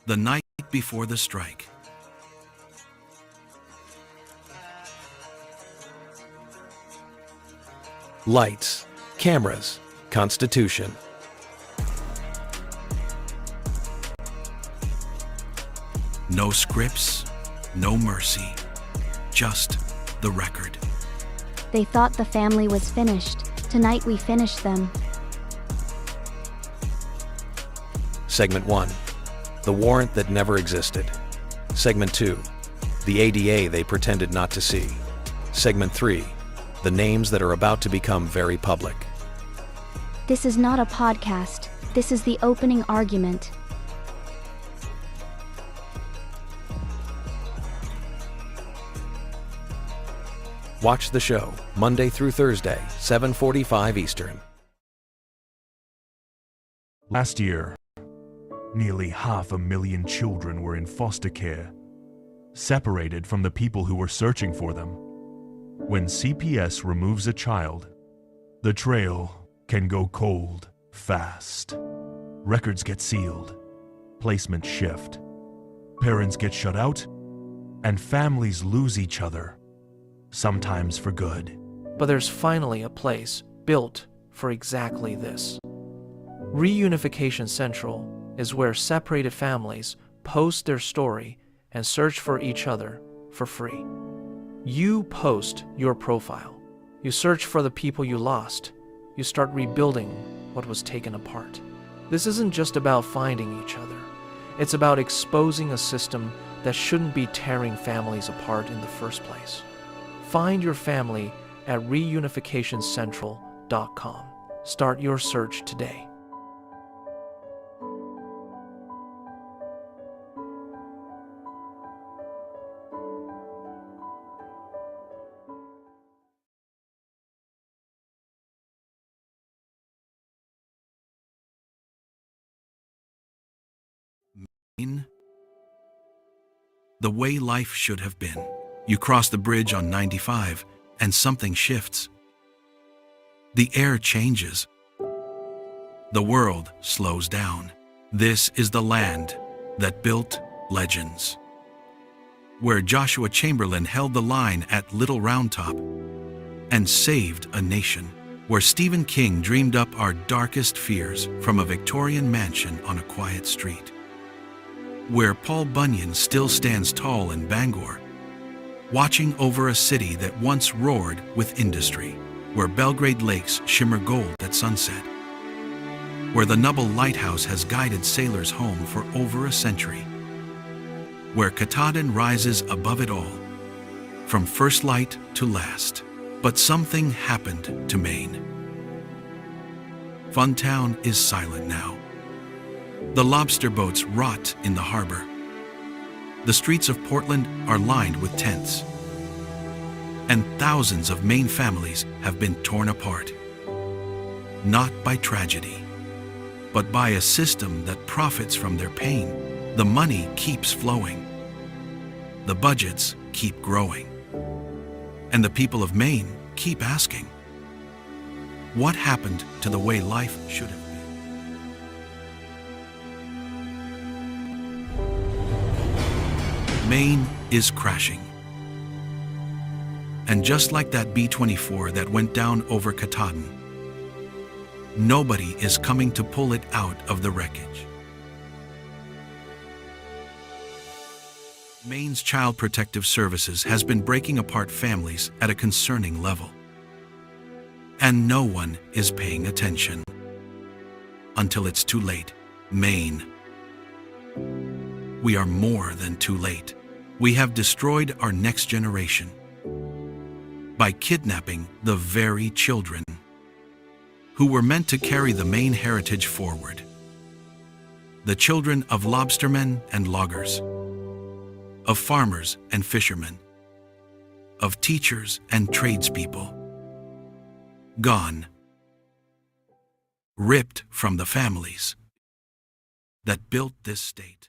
The night before the strike. Lights, cameras, Constitution. No scripts, no mercy, just the record. They thought the family was finished. Tonight we finish them. Segment 1. The warrant that never existed. Segment 2. The ADA they pretended not to see. Segment 3. The names that are about to become very public. This is not a podcast. This is the opening argument. Watch the show, Monday through Thursday, 7:45 Eastern. Last year, nearly 500,000 children were in foster care, separated from the people who were searching for them. When CPS removes a child, the trail can go cold fast. Records get sealed, placements shift, parents get shut out, and families lose each other, sometimes for good. But there's finally a place built for exactly this. Reunification Central is where separated families post their story and search for each other for free. You post your profile. You search for the people you lost. You start rebuilding what was taken apart. This isn't just about finding each other. It's about exposing a system that shouldn't be tearing families apart in the first place. Find your family at reunificationcentral.com. Start your search today. The way life should have been. You cross the bridge on 95 and something shifts. The air changes. The world slows down. This is the land that built legends. Where Joshua Chamberlain held the line at Little Round Top and saved a nation. Where Stephen King dreamed up our darkest fears from a Victorian mansion on a quiet street. Where Paul Bunyan still stands tall in Bangor, watching over a city that once roared with industry. Where Belgrade lakes shimmer gold at sunset. Where the Nubble Lighthouse has guided sailors home for over a century. Where Katahdin rises above it all, from first light to last. But something happened to Maine. Funtown is silent now. The lobster boats rot in the harbor. The streets of Portland are lined with tents. And thousands of Maine families have been torn apart. Not by tragedy, but by a system that profits from their pain. The money keeps flowing. The budgets keep growing. And the people of Maine keep asking, what happened to the way life should have been? Maine is crashing. And just like that B-24 that went down over Katahdin, nobody is coming to pull it out of the wreckage. Maine's Child Protective Services has been breaking apart families at a concerning level. And no one is paying attention. Until it's too late. Maine. We are more than too late. We have destroyed our next generation by kidnapping the very children who were meant to carry the Maine heritage forward. The children of lobstermen and loggers, of farmers and fishermen, of teachers and tradespeople. Gone. Ripped from the families that built this state.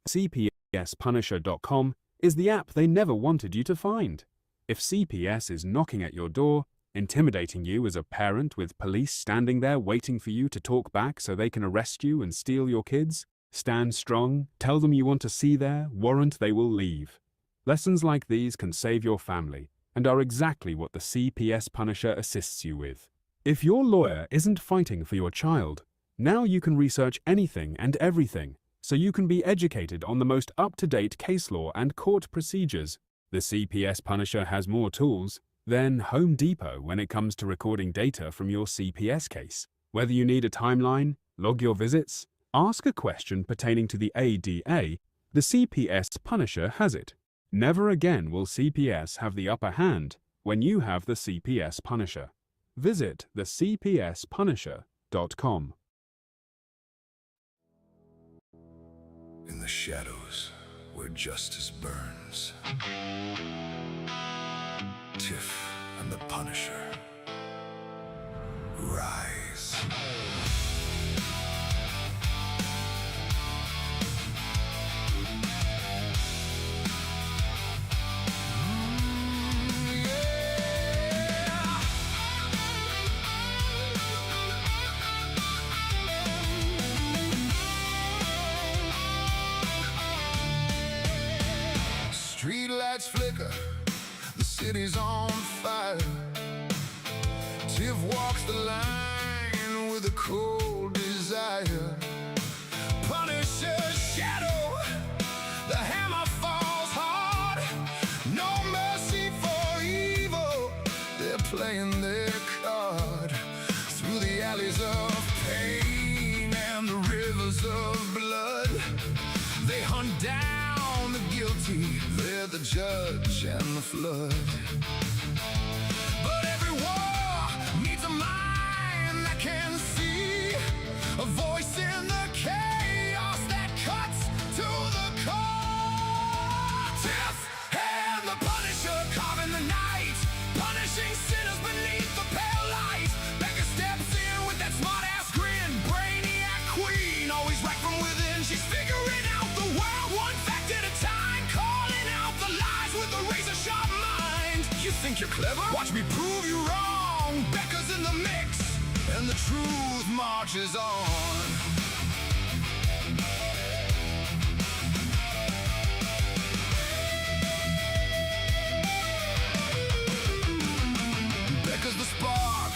CPSPunisher.com is the app they never wanted you to find. If CPS is knocking at your door, intimidating you as a parent with police standing there waiting for you to talk back so they can arrest you and steal your kids, stand strong, tell them you want to see their warrant, they will leave. Lessons like these can save your family and are exactly what the CPS Punisher assists you with. If your lawyer isn't fighting for your child, now you can research anything and everything, so you can be educated on the most up-to-date case law and court procedures. The CPS Punisher has more tools than Home Depot when it comes to recording data from your CPS case. Whether you need a timeline, log your visits, ask a question pertaining to the ADA, the CPS Punisher has it. Never again will CPS have the upper hand when you have the CPS Punisher. Visit thecpspunisher.com. In the shadows, where justice burns, Tiff and the Punisher rise. Street lights flicker, the city's on fire. Tiff walks the line with a cold desire. Punisher's shadow, the hammer falls hard. No mercy for evil, they're playing their card. Through the alleys of pain and the rivers of blood, they hunt down the guilty, they're the judge and the flood. But every war needs a mind that can see, a voice in the chaos that cuts to the core. Tiff and the Punisher carving the night, punishing sinners beneath the pale light. Becca steps in with that smart-ass grin, brainiac queen, always right from within. She's figuring out the world one fact at a time, calling out the lies with a razor-sharp mind. You think you're clever? Watch me prove you wrong. Becca's in the mix, and the truth marches on. Becca's the spark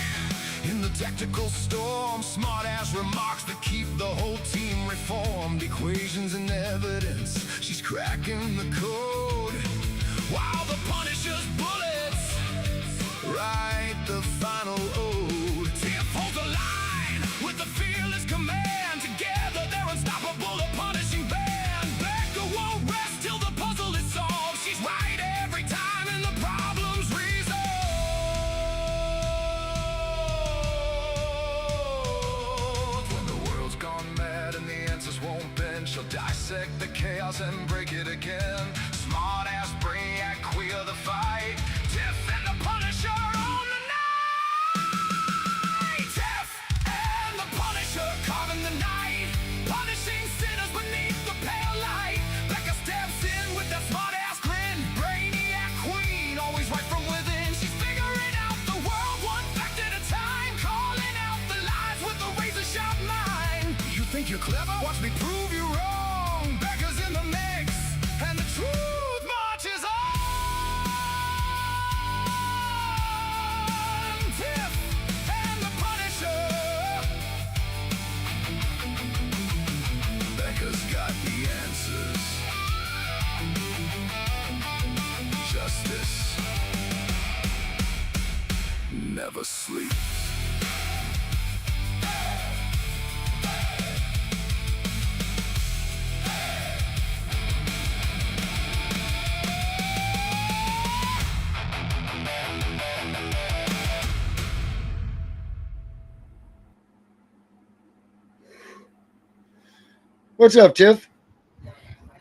in the tactical storm. Smart-ass remarks that keep the whole team reformed. Equations and evidence, she's cracking the code, while the Punisher's bullets write the final ode. Tiff holds the line with the fearless command. Together they're unstoppable, a punishing band. Becca won't rest till the puzzle is solved. She's right every time and the problem's resolved. When the world's gone mad and the answers won't bend, she'll dissect the chaos and break it again. Smart-ass brainiac, queer the fight. Tiff and the Punisher on the night. Tiff and the Punisher carving the night, punishing sinners beneath the pale light. Becca steps in with that smart-ass grin, brainiac queen, always right from within. She's figuring out the world one fact at a time, calling out the lies with a razor-sharp mind. You think you're clever? Watch me prove you wrong. Becca's in the mix, and the truth marches on. Tiff and the Punisher. Becca's got the answers. Justice never sleeps. What's up, Tiff?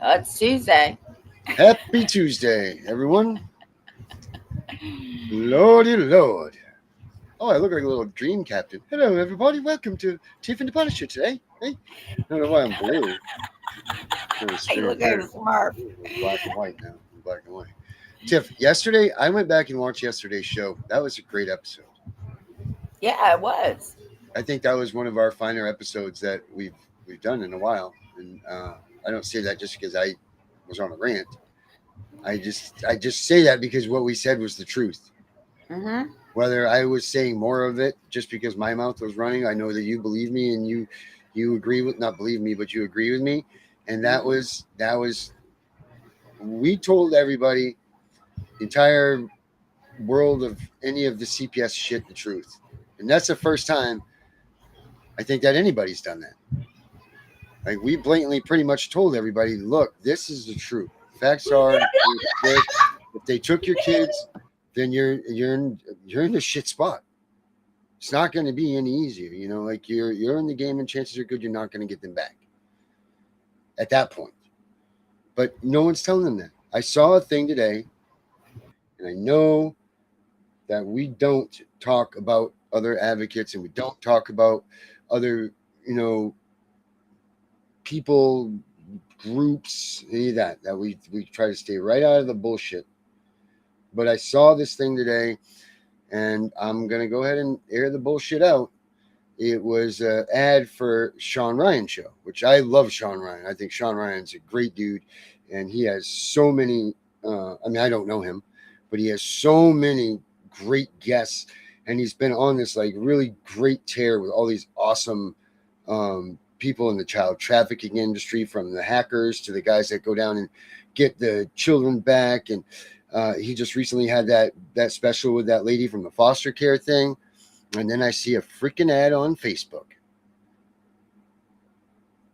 It's Tuesday. Happy Tuesday, everyone. Lordy Lord. Oh, I look like a little dream captain. Hello, everybody. Welcome to Tiff and the Punisher today. Hey, I don't know why I'm blue. You look like a Smurf. Black and white now. Black and white. Tiff, yesterday, I went back and watched yesterday's show. That was a great episode. Yeah, it was. I think that was one of our finer episodes that we've done in a while. And I don't say that just because I was on a rant. I just say that because what we said was the truth. Mm-hmm. Whether I was saying more of it just because my mouth was running, I know that you believe me and you agree with, not believe me, but you agree with me. And that was we told everybody, the entire world of any of the CPS shit, the truth. And that's the first time I think that anybody's done that. Like, we blatantly pretty much told everybody, look, this is the truth. Facts are, if they took your kids, then you're in a shit spot. It's not going to be any easier, you know. Like, you're in the game, and chances are good you're not going to get them back at that point. But no one's telling them that. I saw a thing today, and I know that we don't talk about other advocates, and we don't talk about other, you know, people, groups, any of that we try to stay right out of the bullshit. But I saw this thing today, and I'm going to go ahead and air the bullshit out. It was an ad for Sean Ryan's show, which I love Sean Ryan. I think Sean Ryan's a great dude, and he has so many, I mean, I don't know him, but he has so many great guests, and he's been on this like really great tear with all these awesome people in the child trafficking industry, from the hackers to the guys that go down and get the children back. And he just recently had that special with that lady from the foster care thing. And then I see a freaking ad on Facebook,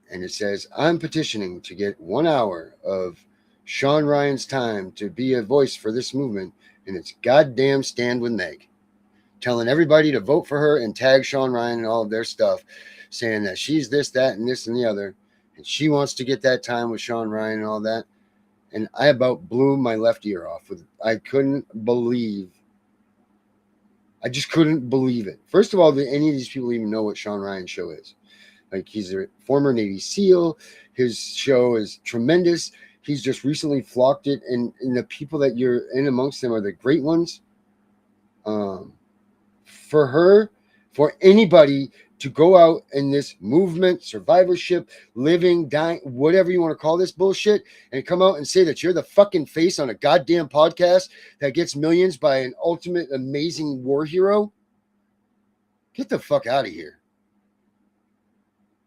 and it says, I'm petitioning to get 1 hour of Sean Ryan's time to be a voice for this movement, and it's goddamn Stand With Meg, telling everybody to vote for her and tag Sean Ryan and all of their stuff, saying that she's this, that, and this and the other, and she wants to get that time with Sean Ryan and all that. And I about blew my left ear off. I just couldn't believe it. First of all, that any of these people even know what Sean Ryan's show is. Like, he's a former Navy SEAL. His show is tremendous. He's just recently flocked it, and the people that you're in amongst them are the great ones. For anybody to go out in this movement, survivorship, living, dying, whatever you want to call this bullshit, and come out and say that you're the fucking face on a goddamn podcast that gets millions by an ultimate amazing war hero, get the fuck out of here.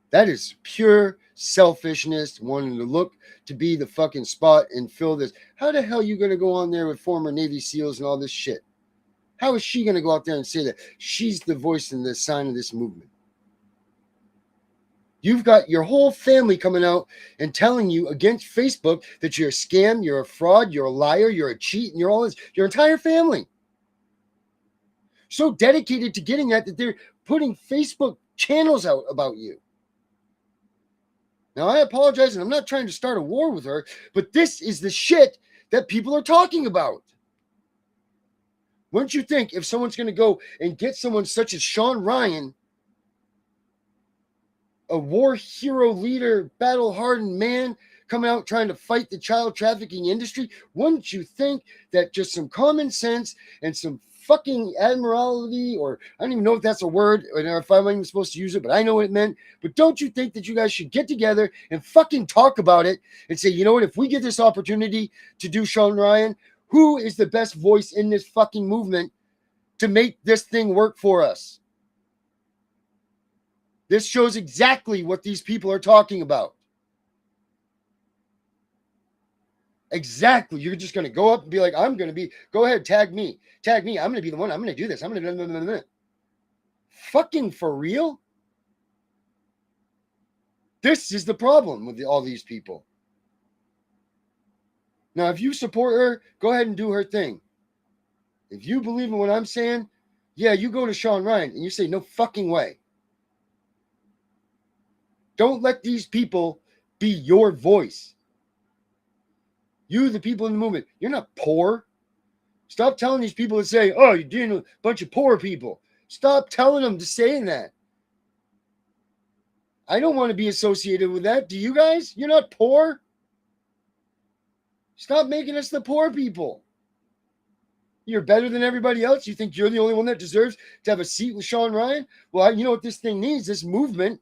That is pure selfishness, wanting to look to be the fucking spot and fill this. How the hell are you going to go on there with former Navy SEALs and all this shit? How is she going to go out there and say that she's the voice and the sign of this movement? You've got your whole family coming out and telling you against Facebook that you're a scam, you're a fraud, you're a liar, you're a cheat, and you're all this. Your entire family. So dedicated to getting that they're putting Facebook channels out about you. Now, I apologize, and I'm not trying to start a war with her, but this is the shit that people are talking about. Wouldn't you think if someone's going to go and get someone such as Sean Ryan, a war hero leader, battle-hardened man, coming out trying to fight the child trafficking industry, wouldn't you think that just some common sense and some fucking admiralty, or I don't even know if that's a word, or if I'm even supposed to use it, but I know what it meant. But don't you think that you guys should get together and fucking talk about it and say, you know what, if we get this opportunity to do Sean Ryan, who is the best voice in this fucking movement to make this thing work for us? This shows exactly what these people are talking about. Exactly. You're just going to go up and be like, go ahead, tag me. I'm going to be the one. I'm going to do this. I'm going to do. Fucking for real? This is the problem with all these people. Now, if you support her, go ahead and do her thing. If you believe in what I'm saying, yeah, you go to Sean Ryan and you say, no fucking way. Don't let these people be your voice. You, the people in the movement, you're not poor. Stop telling these people to say, oh, you're dealing with a bunch of poor people. Stop telling them to say that. I don't want to be associated with that. Do you guys? You're not poor. Stop making us the poor people. You're better than everybody else. You think you're the only one that deserves to have a seat with Sean Ryan? Well, you know what this thing needs? This movement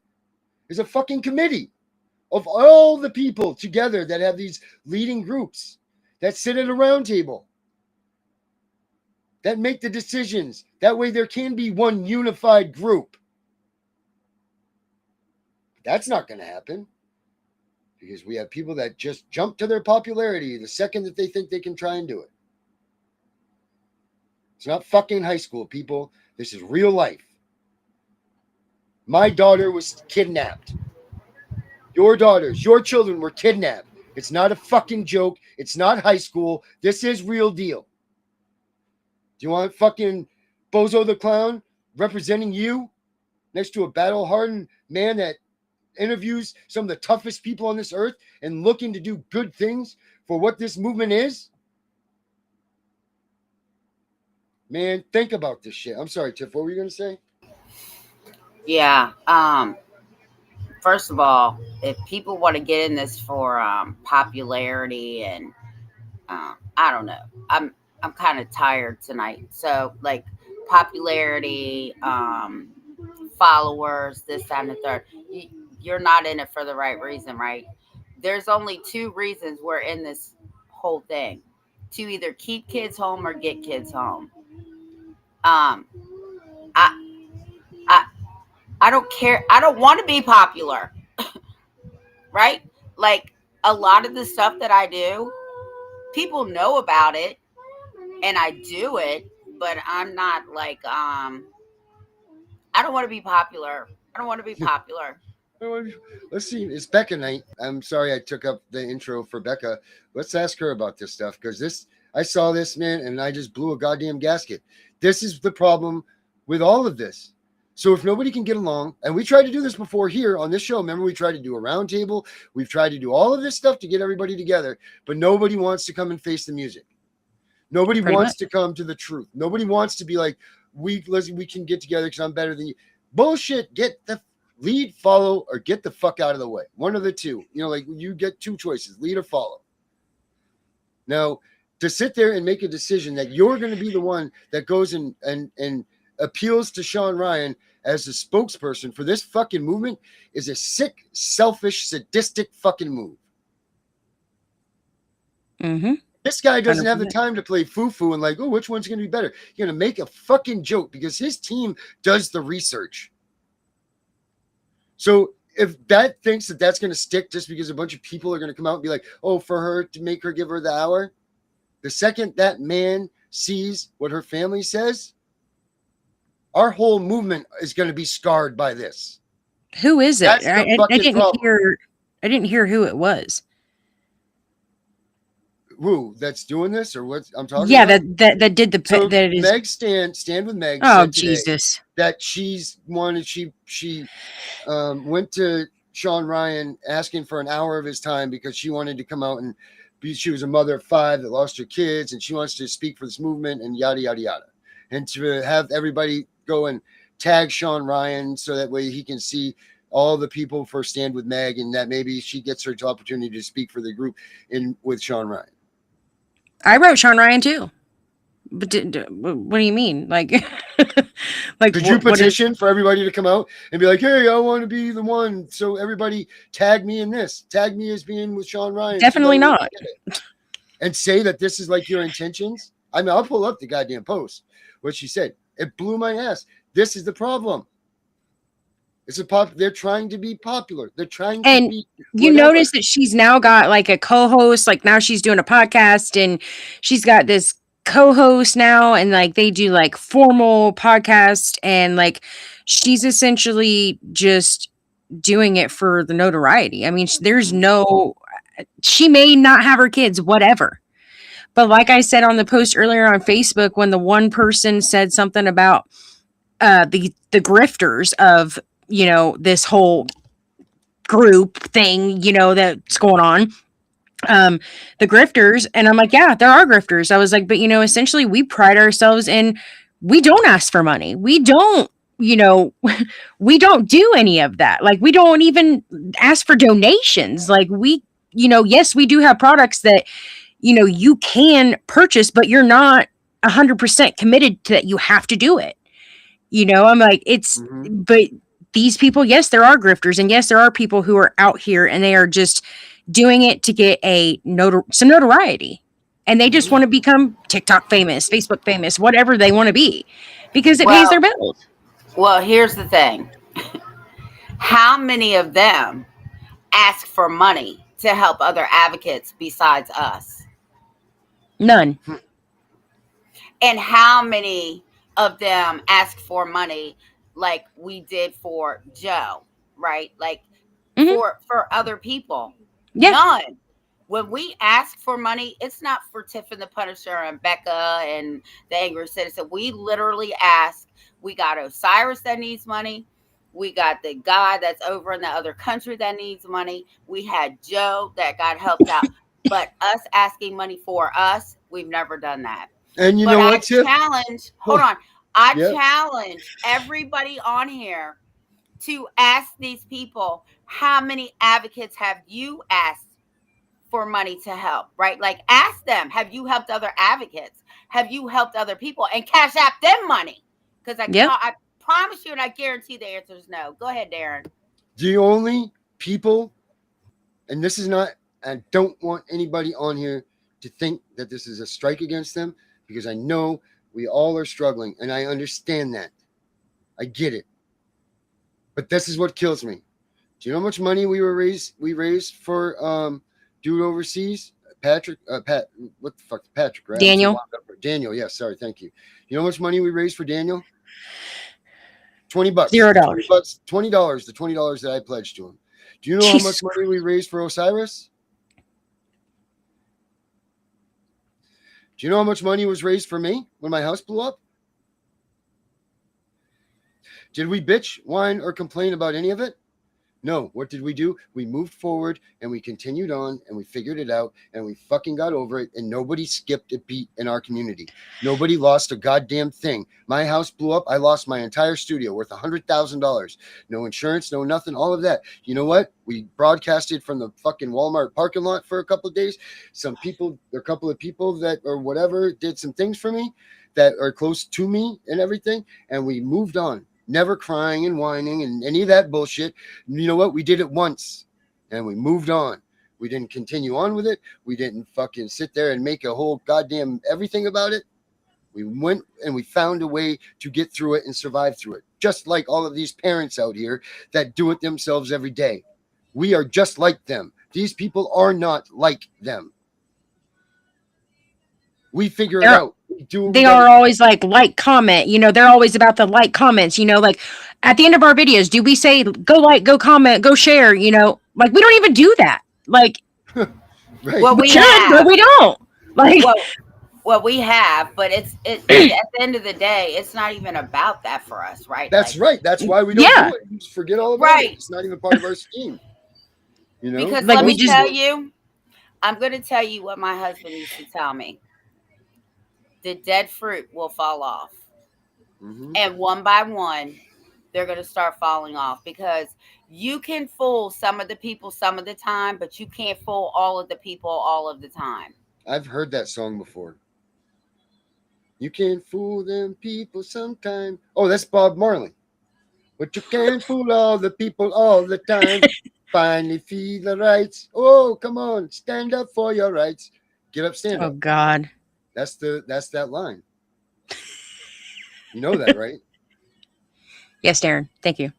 is a fucking committee of all the people together that have these leading groups that sit at a round table, that make the decisions. That way there can be one unified group. That's not going to happen because we have people that just jump to their popularity the second that they think they can try and do it. It's not fucking high school, people. This is real life. My daughter was kidnapped. Your daughters, your children were kidnapped. It's not a fucking joke. It's not high school. This is real deal. Do you want fucking Bozo the Clown representing you next to a battle-hardened man that interviews some of the toughest people on this earth and looking to do good things for what this movement is? Man, think about this shit. I'm sorry, Tiff. What were you going to say? Yeah. First of all, if people want to get in this for popularity and I don't know, I'm kind of tired tonight. So like popularity, followers, this, that, and the third. You're not in it for the right reason, right? There's only two reasons we're in this whole thing: to either keep kids home or get kids home. I don't care. I don't want to be popular, right? Like a lot of the stuff that I do, people know about it and I do it, but I'm not like, I don't want to be popular. I don't want to be popular. Let's see. It's Becca night. I'm sorry I took up the intro for Becca. Let's ask her about this stuff because I saw this, man, and I just blew a goddamn gasket. This is the problem with all of this. So if nobody can get along, and we tried to do this before here on this show, remember we tried to do a round table. We've tried to do all of this stuff to get everybody together, but nobody wants to come and face the music. Nobody wants to come to the truth. Nobody wants to be like, we can get together because I'm better than you. Bullshit. Get the lead, follow, or get the fuck out of the way. One of the two. You know, like you get two choices, lead or follow. Now, to sit there and make a decision that you're going to be the one that goes and appeals to Sean Ryan as a spokesperson for this fucking movement is a sick, selfish, sadistic fucking move. Mm-hmm. This guy doesn't 100%. Have the time to play foo-foo and like, oh, which one's going to be better? You're going to make a fucking joke because his team does the research. So if that thinks that that's going to stick just because a bunch of people are going to come out and be like, oh, for her to make her give her the hour, the second that man sees what her family says, our whole movement is going to be scarred by this. Who is it? I didn't hear who it was. Who that's doing this or what I'm talking about? Yeah, that did the so that is Meg stand with Meg. Oh Jesus! That she's wanted. She went to Sean Ryan asking for an hour of his time because she wanted to come out and she was a mother of 5 that lost her kids and she wants to speak for this movement and yada yada yada, and to have everybody go and tag Sean Ryan so that way he can see all the people for Stand with Meg and that maybe she gets her opportunity to speak for the group with Sean Ryan. I wrote Sean Ryan too. But what do you mean? Like, did you petition for everybody to come out and be like, hey, I want to be the one. So everybody tag me in this. Tag me as being with Sean Ryan. Definitely not. And say that this is like your intentions. I mean, I'll pull up the goddamn post. What she said. It blew my ass. This is the problem. They're trying to be popular. They're trying to be you notice that she's now got like a co-host, like now she's doing a podcast and she's got this co-host now and like they do like formal podcast and like she's essentially just doing it for the notoriety. I mean, she may not have her kids, whatever. But like I said on the post earlier on Facebook, when the one person said something about the grifters of, you know, this whole group thing, you know, that's going on, the grifters. And I'm like, yeah, there are grifters. I was like, but you know, essentially we pride ourselves in, we don't ask for money. We don't, you know, we don't do any of that. Like we don't even ask for donations. Like we, you know, yes, we do have products that, you know, you can purchase, but you're not 100% committed to that. You have to do it. You know, I'm like, but these people, yes, there are grifters, and yes, there are people who are out here and they are just doing it to get some notoriety. And they just want to become TikTok famous, Facebook famous, whatever they want to be, because it pays their bills. Well, here's the thing. How many of them ask for money to help other advocates besides us? None. And how many of them ask for money like we did for Joe, right? Like for other people? Yeah. None. When we ask for money, it's not for Tiff and the Punisher and Becca and the Angry Citizen. We literally ask. We got Osiris that needs money. We got the guy that's over in the other country that needs money. We had Joe that got helped out. But us asking money for us, we've never done that. And you know what, Tiff? I challenge everybody on here to ask these people, how many advocates have you asked for money to help, right? Like, ask them, have you helped other advocates? Have you helped other people? And cash app them money. Because I promise you and I guarantee the answer is no. Go ahead, Darren. The only people, and this is not, I don't want anybody on here to think that this is a strike against them, because I know we all are struggling, and I understand that. I get it. But this is what kills me. Do you know how much money we raised for dude overseas? Patrick, what the fuck, Patrick, right? Daniel. Daniel, yes, sorry, thank you. You know how much money we raised for Daniel? $20. $0. $20. The $20 that I pledged to him. Do you know how much money we raised for Osiris? Do you know how much money was raised for me when my house blew up? Did we bitch, whine, or complain about any of it? No. What did we do? We moved forward and we continued on and we figured it out and we fucking got over it, and nobody skipped a beat in our community. Nobody lost a goddamn thing. My house blew up. I lost my entire studio worth $100,000. No insurance, no nothing, all of that. You know what? We broadcasted from the fucking Walmart parking lot for a couple of days. A couple of people that or whatever did some things for me that are close to me and everything. And we moved on. Never crying and whining and any of that bullshit. You know what? We did it once and we moved on. We didn't continue on with it. We didn't fucking sit there and make a whole goddamn everything about it. We went and we found a way to get through it and survive through it. Just like all of these parents out here that do it themselves every day. We are just like them. These people are not like them. We figure it out. They are always like, comment, you know, they're always about the like comments, you know, like at the end of our videos, do we say, go like, go comment, go share, you know, like we don't even do that. Like, right. Well, we should, but we don't. Like, well, we have, but it's at the end of the day, it's not even about that for us, right? That's right. That's why we don't do it. We just forget all about it. It's not even part of our scheme. You know, because like, let me tell you, I'm going to tell you what my husband used to tell me. The dead fruit will fall off. Mm-hmm. And one by one, they're going to start falling off, because you can fool some of the people some of the time, but you can't fool all of the people all of the time. I've heard that song before. You can't fool them people sometime. Oh, that's Bob Marley. But you can't fool all the people all the time. Finally feel the rights. Oh, come on. Stand up for your rights. Get up, stand up. Oh, God. That's that line. You know that, right? Yes, Darren. Thank you.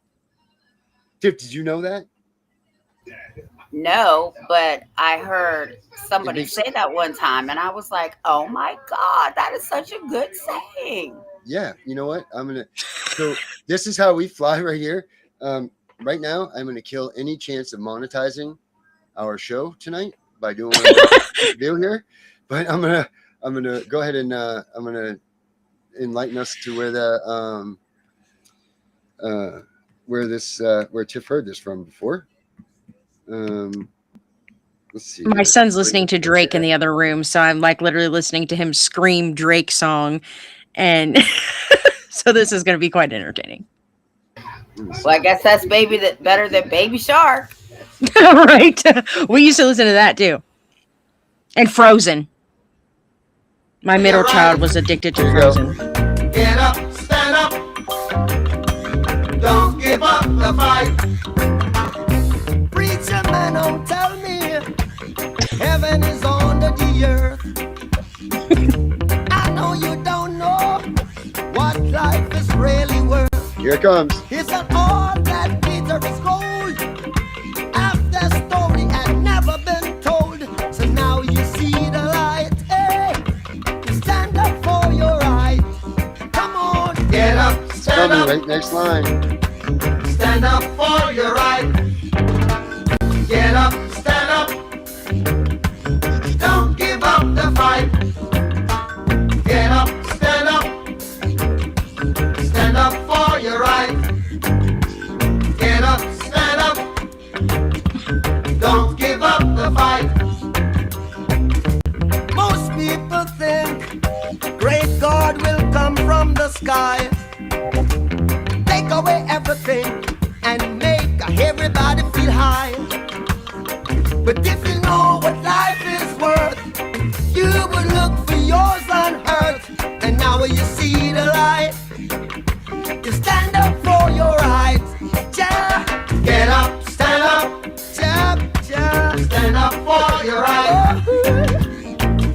Tiff, did you know that? No, but I heard somebody say that one time, and I was like, "Oh my God, that is such a good saying." Yeah, you know what? So this is how we fly right here. Right now, I'm gonna kill any chance of monetizing our show tonight by doing what I do here. But I'm gonna go ahead and I'm gonna enlighten us to where where Tiff heard this from before. Let's see. My son's listening to Drake in the other room, so I'm like literally listening to him scream Drake song, and so this is going to be quite entertaining. Well, I guess that's better than Baby Shark. Right? We used to listen to that too, and Frozen. My middle child was addicted to There you go. Frozen. Get up, stand up. Don't give up the fight. Preacher man, don't tell me heaven is under the earth. I know you don't know what life is really worth. Here it comes. It's not all that Peter is gold. After story had never been told. So now you see the light. Hey, stand up for your right. Come on, get up, Tell stand me, up. right? Next line. Stand up for your right. Get up, stand up. Don't give up the fight. Get up, stand up. Stand up for your right. Get up, stand up. Don't give up the fight. Most people think great God will come from the sky, take away everything and make everybody feel high. But if you know what life is worth, you would look for yours on earth. And now you see the light, you stand up for your rights. Yeah. Get up, stand up. Yeah, yeah. Stand up for your rights.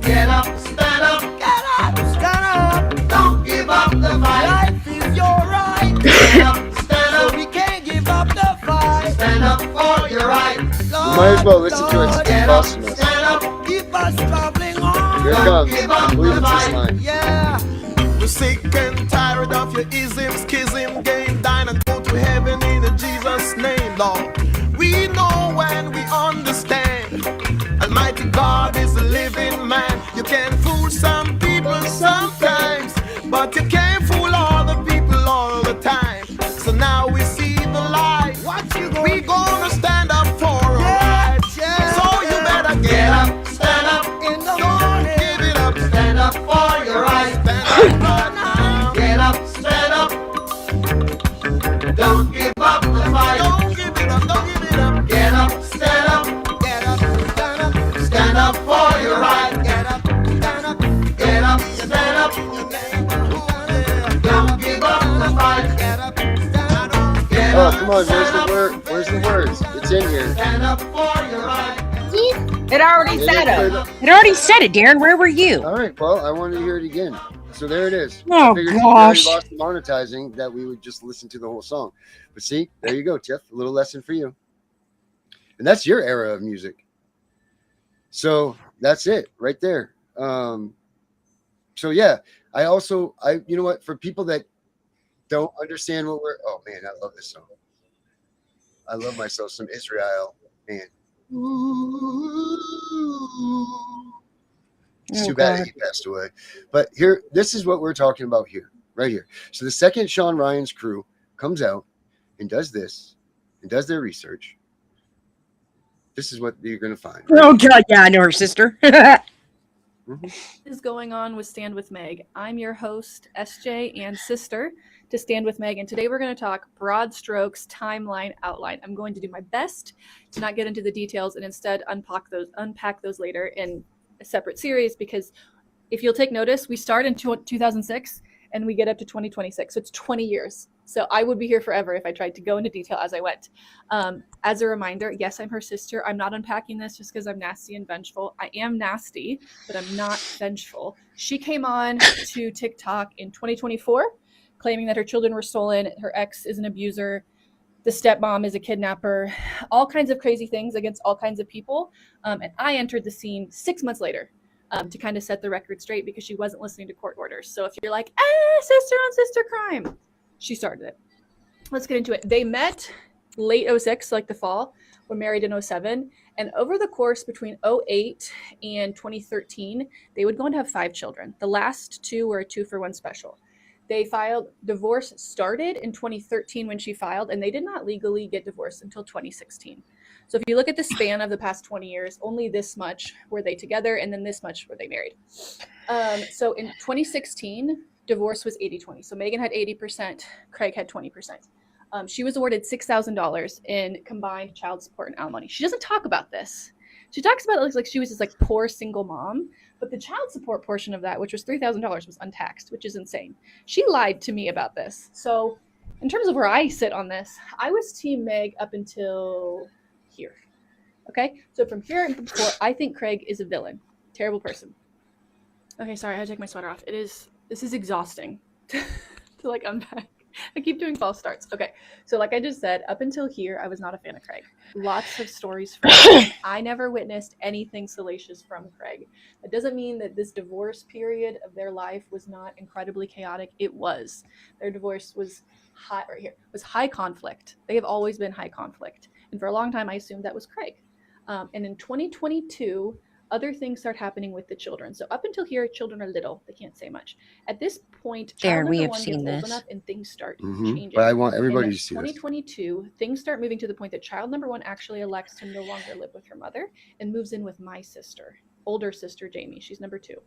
Get up, stand up. Get up, stand up. Don't give up the fight. Life is your right. Get up, stand up. So we can't give up the fight. Stand up for your right. You might as well listen to it. It's costing us. Stand up, keep us traveling on. Here it comes. I believe it's this line. Yeah. We're sick and tired of your ism, schism, game, dine and go to heaven in Jesus' name, Lord. We know and we understand. Almighty God is a living man. You can fool some people sometimes, but you can't fool all the people all the time. So now we see the light. We gonna stand up for our rights. Yeah. So you better get up, stand up in the morning. Give it up, stand up for your rights. Stand up now. Get up, stand up. Don't give up the fight. Don't give it up, don't give it up. Get up, stand up. Get up, stand up. Stand up for your right. Get up, stand up. Get up, stand up. Don't give up the fight. Get up, stand up. Get Oh, up, come on. stand up. Where's the words? It's in here. Stand up for your right. It already They said didn't it. play It already said it, Darren. Where were you? All right, well, I wanted to hear it again. So there it is. Oh, I figured since we already gosh. lost the monetizing that we would just listen to the whole song. But see, there you go, Tiff. A little lesson for you. And that's your era of music. So that's it right there. So yeah, I you know what, for people that don't understand what we're, oh man, I love this song. I love myself some Israel, man. It's Oh, too bad God. he passed away. But here, this is what we're talking about here, right here. So the second Sean Ryan's crew comes out and does this and does their research. This is what you're going to find. right? Oh, God. Yeah, I know her sister. Is going on with Stand With Meg. I'm your host, SJ, and sister to Stand With Meg, and today we're going to talk broad strokes, timeline, outline. I'm going to do my best to not get into the details and instead unpack those later in a separate series, because if you'll take notice, we start in 2006 and we get up to 2026, so it's 20 years. So I would be here forever if I tried to go into detail as I went. As a reminder, yes, I'm her sister. I'm not unpacking this just because I'm nasty and vengeful. I am nasty, but I'm not vengeful. She came on to TikTok in 2024, claiming that her children were stolen, her ex is an abuser, the stepmom is a kidnapper, all kinds of crazy things against all kinds of people. And I entered the scene 6 months later to kind of set the record straight, because she wasn't listening to court orders. So if you're like, sister on sister crime, she started it. Let's get into it. They met late 06, like the fall, were married in 07. And over the course between 08 and 2013, they would go on to have 5 children. The last 2 were a 2-for-1 special. They filed, divorce started in 2013 when she filed, and they did not legally get divorced until 2016. So if you look at the span of the past 20 years, only this much were they together, and then this much were they married. So in 2016, divorce was 80-20. So Megan had 80%, Craig had 20%. She was awarded $6,000 in combined child support and alimony. She doesn't talk about this. She talks about it like she was this like poor single mom, But the child support portion of that, which was $3,000, was untaxed, which is insane. She lied to me about this. So in terms of where I sit on this, I was Team Meg up until here. Okay? So from here and before, I think Craig is a villain. Terrible person. Okay, sorry, I had to take my sweater off. This is exhausting to like unpack. I keep doing false starts. Okay, so like I just said, up until here, I was not a fan of Craig. Lots of stories from him. I never witnessed anything salacious from Craig. That doesn't mean that this divorce period of their life was not incredibly chaotic. It was. Their divorce was high conflict. They have always been high conflict. And for a long time, I assumed that was Craig. And in 2022, other things start happening with the children. So up until here, children are little. They can't say much. At this point, child number one gets old enough and things start changing. But I want everybody to see 2022, things start moving to the point that child number one actually elects to no longer live with her mother and moves in with my sister, older sister, Jamie. She's number two.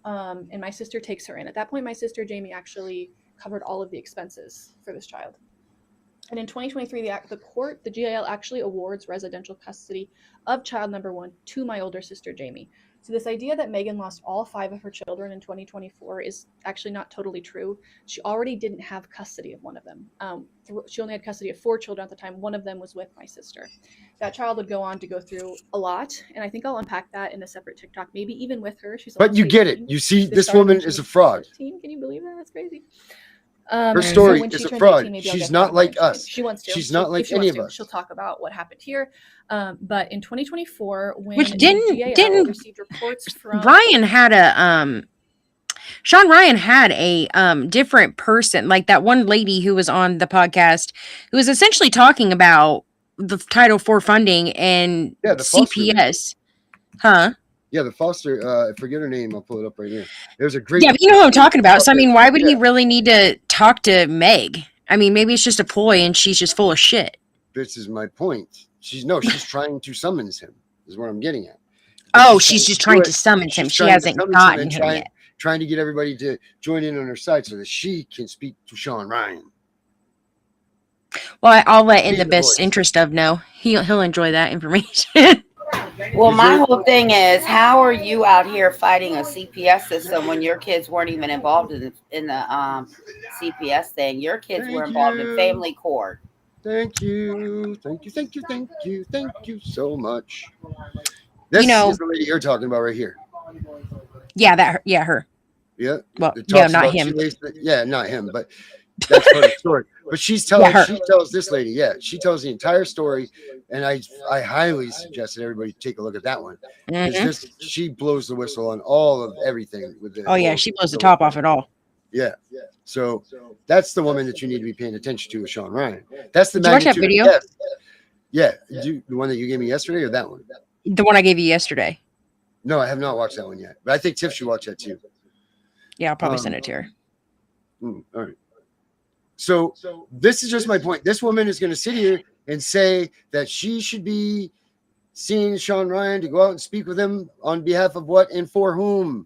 And my sister takes her in. At that point, my sister, Jamie, actually covered all of the expenses for this child. And in 2023, the GIL actually awards residential custody of child number one to my older sister, Jamie. So this idea that Megan lost all 5 of her children in 2024 is actually not totally true. She already didn't have custody of one of them. She only had custody of 4 children at the time. One of them was with my sister. That child would go on to go through a lot, and I think I'll unpack that in a separate TikTok, maybe even with her. But you get it. You see, this woman is a fraud. 15. Can you believe that? That's crazy. Her story is a fraud. She's not like us. She wants to. She's not like any of us. She'll talk about what happened here. But in 2024, when Which didn't received reports from Ryan had a Sean Ryan had a different person, like that one lady who was on the podcast, who was essentially talking about the Title IV funding and CPS. Huh? Yeah, the foster, I forget her name. I'll pull it up right here. There's a great. Yeah, but you know who I'm talking about. So, I mean, why would he really need to talk to Meg? I mean, maybe it's just a ploy and she's just full of shit. This is my point. She's trying to summons him, is what I'm getting at. Oh, she's just trying to summon him. She hasn't gotten him yet. Trying to get everybody to join in on her side so that she can speak to Sean Ryan. Well, I'll let in the best interest of know. He'll enjoy that information. Well, my whole thing is, how are you out here fighting a CPS system when your kids weren't even involved in the CPS thing? Your kids were involved in family court. Thank you so much. This is the lady you're talking about right here. Yeah, her. Yeah. Well, no, not him. Not him, but that's part of the story. But she tells this lady, she tells the entire story, and I highly suggest that everybody take a look at that one. She blows the whistle on all of everything with the she blows the top off it all. Yeah. So that's the woman that you need to be paying attention to with Sean Ryan. That's the Did you watch that video? Yeah. The one that you gave me yesterday or that one? The one I gave you yesterday. No, I have not watched that one yet. But I think Tiff should watch that too. Yeah, I'll probably send it to her. All right. So this is just my point. This woman is going to sit here and say that she should be seeing Sean Ryan to go out and speak with him on behalf of what and for whom?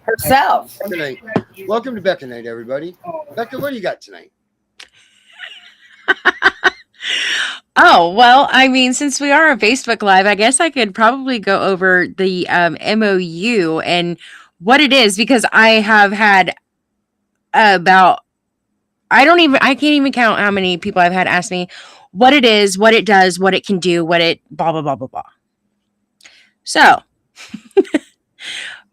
Herself. Tonight. Welcome to Becca Night, everybody. Becca, what do you got tonight? Oh, well, I mean, since we are on Facebook Live, I guess I could probably go over the MOU and what it is, because I have had I can't even count how many people I've had ask me what it is, what it does, what it can do, what it blah, blah, blah, blah, blah. So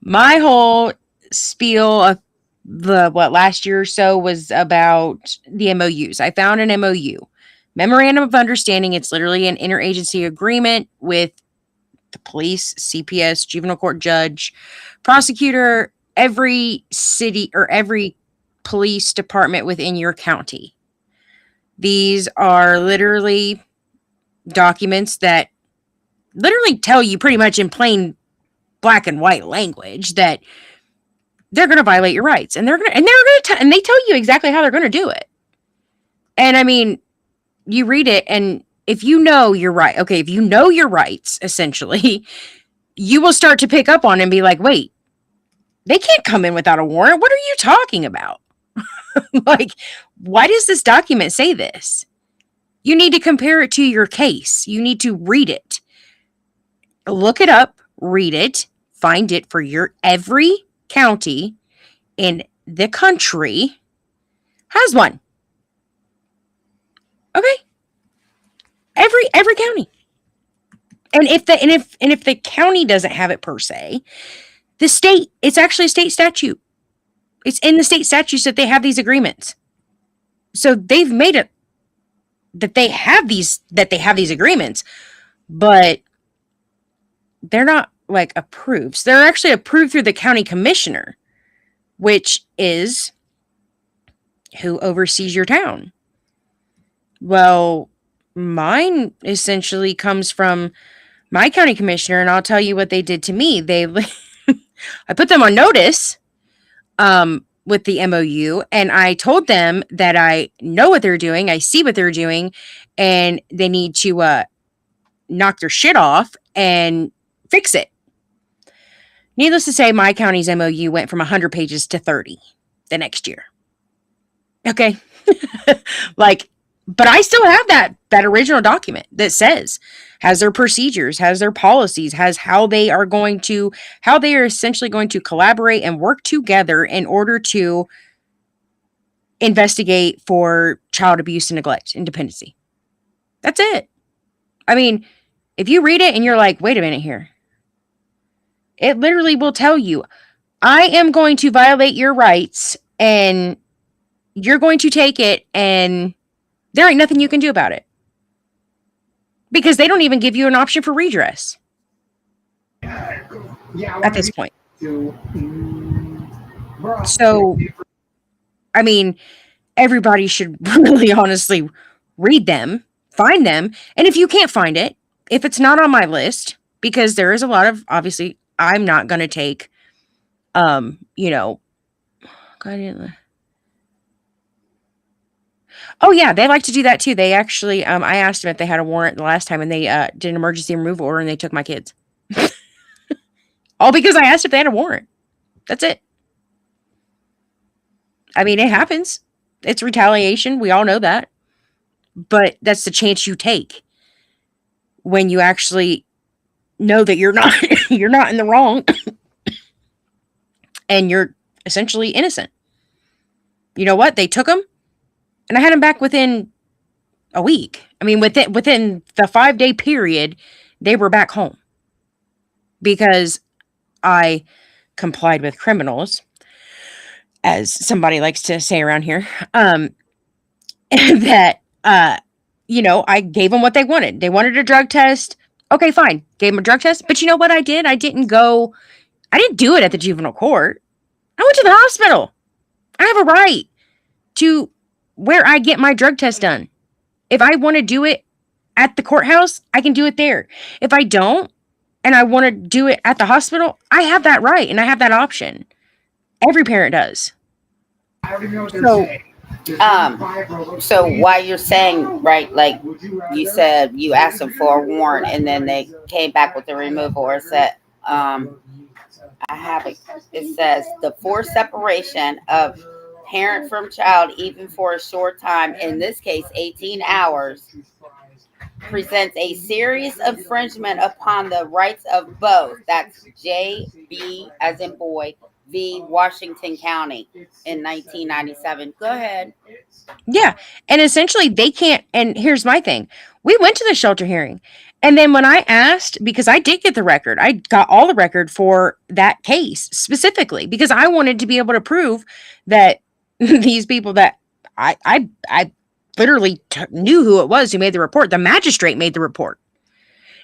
my whole spiel of last year or so was about the MOUs. I found an MOU. Memorandum of Understanding. It's literally an interagency agreement with the police, CPS, juvenile court judge, prosecutor, every city or every police department within your county. These are literally documents that literally tell you pretty much in plain black and white language that they're going to violate your rights, and and they tell you exactly how they're going to do it. And I mean, you read it, and if you know you're right, if you know your rights, essentially, you will start to pick up on it and be like, wait, they can't come in without a warrant. What are you talking about? Like, why does this document say this? You need to compare it to your case. You need to read it. Look it up, read it, find it for your every county in the country has one. Okay? Every county. And if the county doesn't have it per se, the state, it's actually a state statute. It's in the state statutes that they have these agreements. So they've made it that they have these agreements, but they're not like approved. So they're actually approved through the county commissioner, which is who oversees your town. Well, mine essentially comes from my county commissioner, and I'll tell you what they did to me. I put them on notice with the MOU, and I told them that I know what they're doing, I see what they're doing, and they need to knock their shit off and fix it. Needless to say, my county's MOU went from 100 pages to 30 the next year. Okay. But I still have that original document that has their procedures, has their policies, has how they are essentially going to collaborate and work together in order to investigate for child abuse and neglect and dependency. That's it. I mean, if you read it and you're like, wait a minute here, it literally will tell you, I am going to violate your rights and you're going to take it and there ain't nothing you can do about it. Because they don't even give you an option for redress. At this point. So, I mean, everybody should really honestly read them, find them. And if you can't find it, if it's not on my list, because there is a lot of, obviously, I'm not going to take, Oh yeah, they like to do that too. They actually, I asked them if they had a warrant the last time, and they did an emergency removal order, and they took my kids. All because I asked if they had a warrant. That's it. I mean, it happens. It's retaliation. We all know that. But that's the chance you take when you actually know that you're not you're not in the wrong, and you're essentially innocent. You know what? They took them. And I had them back within a week. I mean, within the 5-day period, they were back home. Because I complied with criminals, as somebody likes to say around here. That, I gave them what they wanted. They wanted a drug test. Okay, fine. Gave them a drug test. But you know what I did? I didn't do it at the juvenile court. I went to the hospital. I have a right to where I get my drug test done. If I want to do it at the courthouse, I can do it there. If I don't, and I want to do it at the hospital, I have that right, and I have that option. Every parent does. So while you're saying, right, like you said, you asked them for a warrant, and then they came back with the removal, or said, I have it. It says the forced separation of parent from child, even for a short time, in this case 18 hours, presents a serious infringement upon the rights of both. That's J.B. as in boy, v. Washington County in 1997. Go ahead. Yeah. And essentially they can't. And here's my thing. We went to the shelter hearing. And then when I asked, because I did get the record, I got all the record for that case specifically, because I wanted to be able to prove that these people that I literally knew who it was who made the report. The magistrate made the report.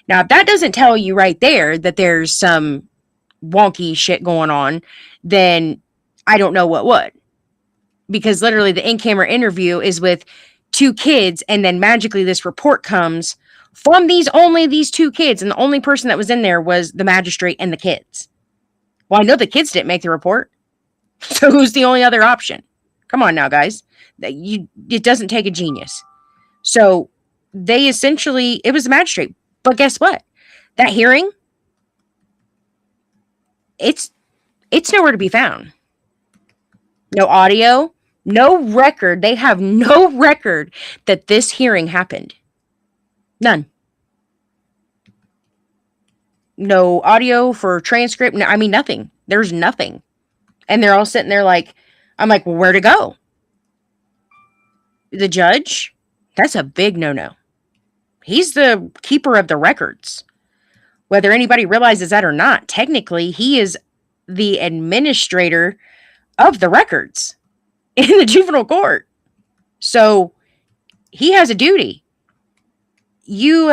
Now, if that doesn't tell you right there that there's some wonky shit going on, then I don't know what would. Because literally the in-camera interview is with 2 kids, and then magically this report comes from only these 2 kids, and the only person that was in there was the magistrate and the kids. Well, I know the kids didn't make the report. So who's the only other option? Come on now, guys. It doesn't take a genius. So they essentially, it was the magistrate. But guess what? That hearing, it's nowhere to be found. No audio, No record. They have no record that this hearing happened. None. No audio for transcript. No, I mean, nothing. There's nothing. And they're all sitting there like, I'm like, well, where'd it go? The judge? That's a big no-no. He's the keeper of the records. Whether anybody realizes that or not, technically, he is the administrator of the records in the juvenile court. So he has a duty. You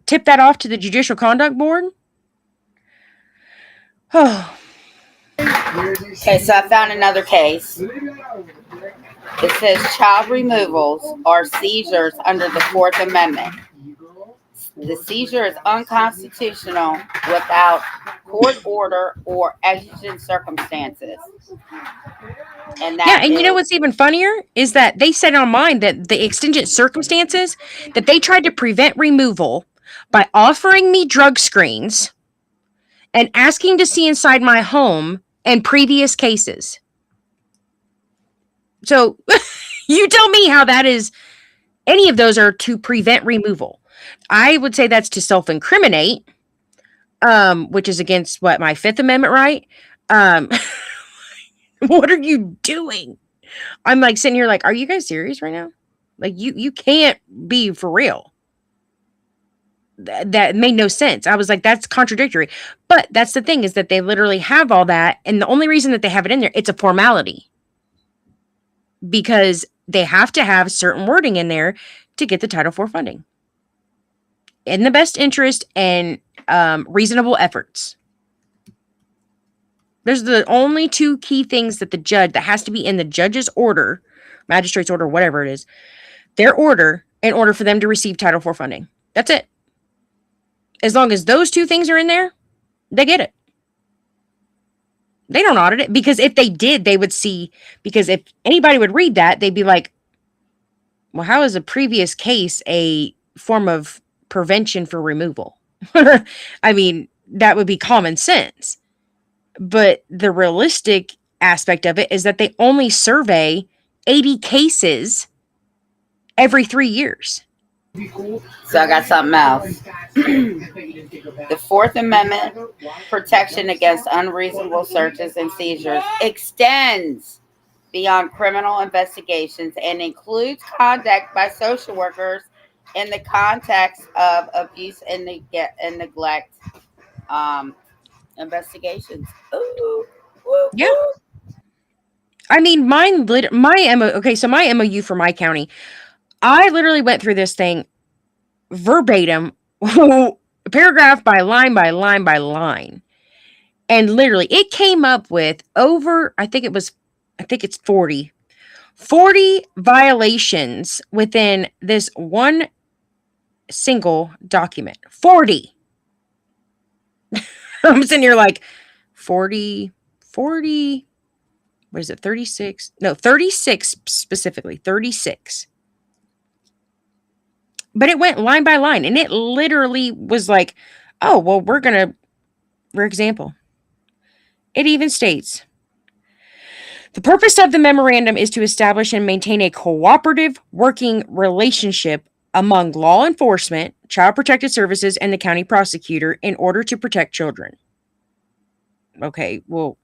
tip that off to the Judicial Conduct Board. Oh. Okay, so I found another case. It says child removals are seizures under the Fourth Amendment. The seizure is unconstitutional without court order or exigent circumstances. And you know what's even funnier is that they said online that the exigent circumstances that they tried to prevent removal by offering me drug screens and asking to see inside my home and previous cases. So you tell me how that is, any of those are to prevent removal. I would say that's to self-incriminate, which is against my Fifth Amendment right. What are you doing? I'm like sitting here like, are you guys serious right now? Like you can't be for real. That made no sense. I was like, that's contradictory. But that's the thing, is that they literally have all that. And the only reason that they have it in there, it's a formality. Because they have to have certain wording in there to get the Title IV funding. In the best interest and reasonable efforts. There's the only two key things that that has to be in the judge's order, magistrate's order, whatever it is, their order, in order for them to receive Title IV funding. That's it. As long as those two things are in there, they get it. They don't audit it, because if they did, they would see, because if anybody would read that, they'd be like, well, how is a previous case a form of prevention for removal? I mean, that would be common sense. But the realistic aspect of it is that they only survey 80 cases every 3 years. So I got something else. The Fourth Amendment protection against unreasonable searches and seizures extends beyond criminal investigations and includes conduct by social workers in the context of abuse and neglect investigations. Ooh, woo, Yeah. woo. I mean, my MOU for my county, I literally went through this thing verbatim, paragraph by line by line by line. And literally, it came up with I think it's 40 violations within this one single document. 40. I'm sitting here like, 40, what is it, 36? No, 36 specifically, 36. But it went line by line, and it literally was like, oh, well, for example, it even states, the purpose of the memorandum is to establish and maintain a cooperative working relationship among law enforcement, Child Protective Services, and the county prosecutor in order to protect children. Okay, well,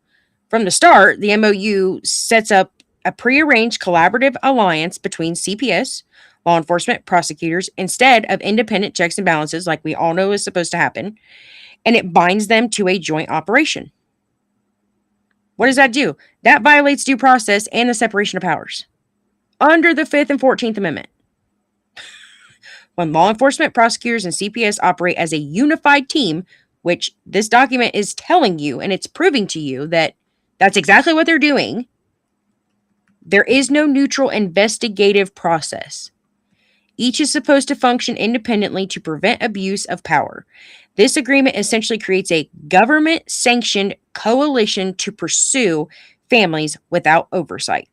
from the start, the MOU sets up a prearranged collaborative alliance between CPS, law enforcement, prosecutors, instead of independent checks and balances like we all know is supposed to happen, and it binds them to a joint operation. What does that do? That violates due process and the separation of powers under the 5th and 14th Amendment. When law enforcement, prosecutors, and CPS operate as a unified team, which this document is telling you, and it's proving to you that that's exactly what they're doing, there is no neutral investigative process. Each is supposed to function independently to prevent abuse of power. This agreement essentially creates a government-sanctioned coalition to pursue families without oversight.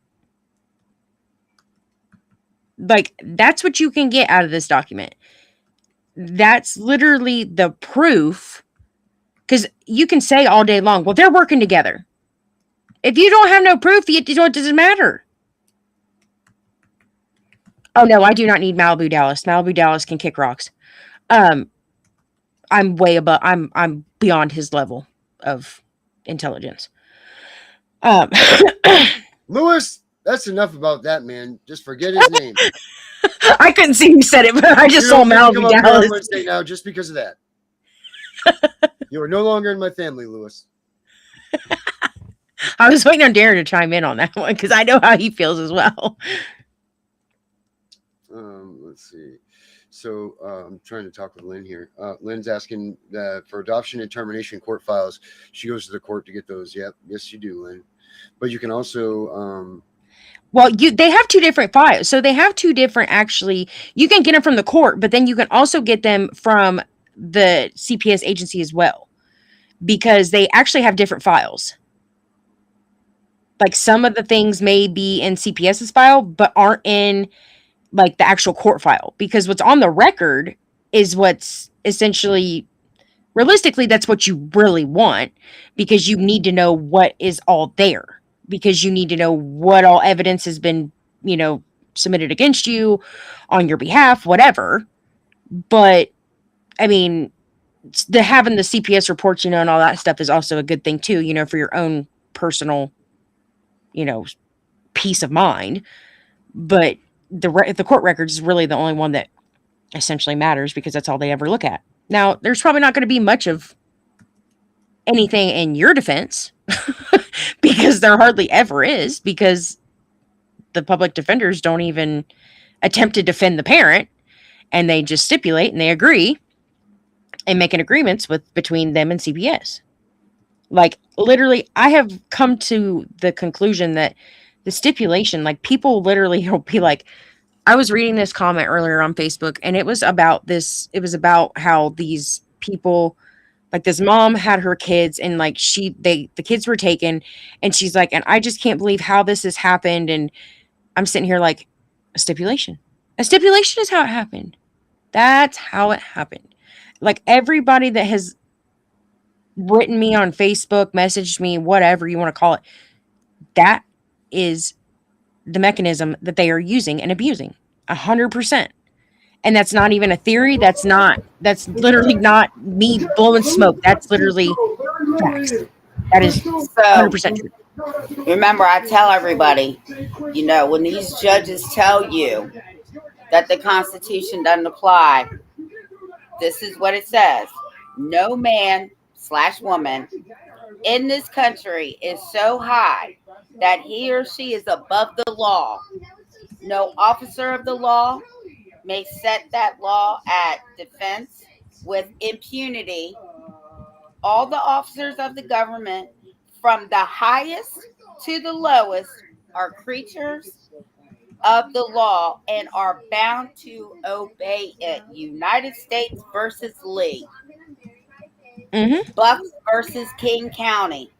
Like, that's what you can get out of this document. That's literally the proof. Because you can say all day long, well, they're working together. If you don't have no proof, it doesn't matter. Oh no, I do not need Malibu Dallas. Malibu Dallas can kick rocks. Um, I'm way above. I'm beyond his level of intelligence. Um, Lewis, that's enough about that man. Just forget his name. I couldn't see who said it, but I just You saw don't get to come Malibu up here on Dallas. Wednesday now just because of that. You are no longer in my family, Lewis. I was waiting on Darren to chime in on that one because I know how he feels as well. Let's see. So I'm trying to talk with Lynn here. Lynn's asking for adoption and termination court files. She goes to the court to get those. Yep. Yes, you do, Lynn. But you can also Well, they have two different files. So they have two different actually. You can get them from the court, but then you can also get them from the CPS agency as well because they actually have different files. Like some of the things may be in CPS's file, but aren't in like the actual court file because what's on the record is what's essentially realistically that's what you really want because you need to know what is all there because you need to know what all evidence has been, submitted against you on your behalf, whatever. But I mean, having the CPS reports, and all that stuff is also a good thing too, for your own personal, peace of mind. But the court records is really the only one that essentially matters because that's all they ever look at. Now, there's probably not going to be much of anything in your defense because there hardly ever is because the public defenders don't even attempt to defend the parent and they just stipulate and they agree and make an agreements between them and CPS. Like literally, I have come to the conclusion that the stipulation, like people literally will be like, I was reading this comment earlier on Facebook and it was about this. It was about how these people, like this mom had her kids and like the kids were taken and she's like, and I just can't believe how this has happened. And I'm sitting here like a stipulation is how it happened. That's how it happened. Like everybody that has written me on Facebook, messaged me, whatever you want to call it, that is the mechanism that they are using and abusing 100%. And that's not even a theory. That's literally not me blowing smoke. That's literally facts. That is 100% true. Remember, I tell everybody, when these judges tell you that the Constitution doesn't apply, this is what it says. No man/woman in this country is so high that he or she is above the law. No officer of the law may set that law at defense with impunity. All the officers of the government, from the highest to the lowest, are creatures of the law and are bound to obey it. United States versus Lee. Bucks versus King County.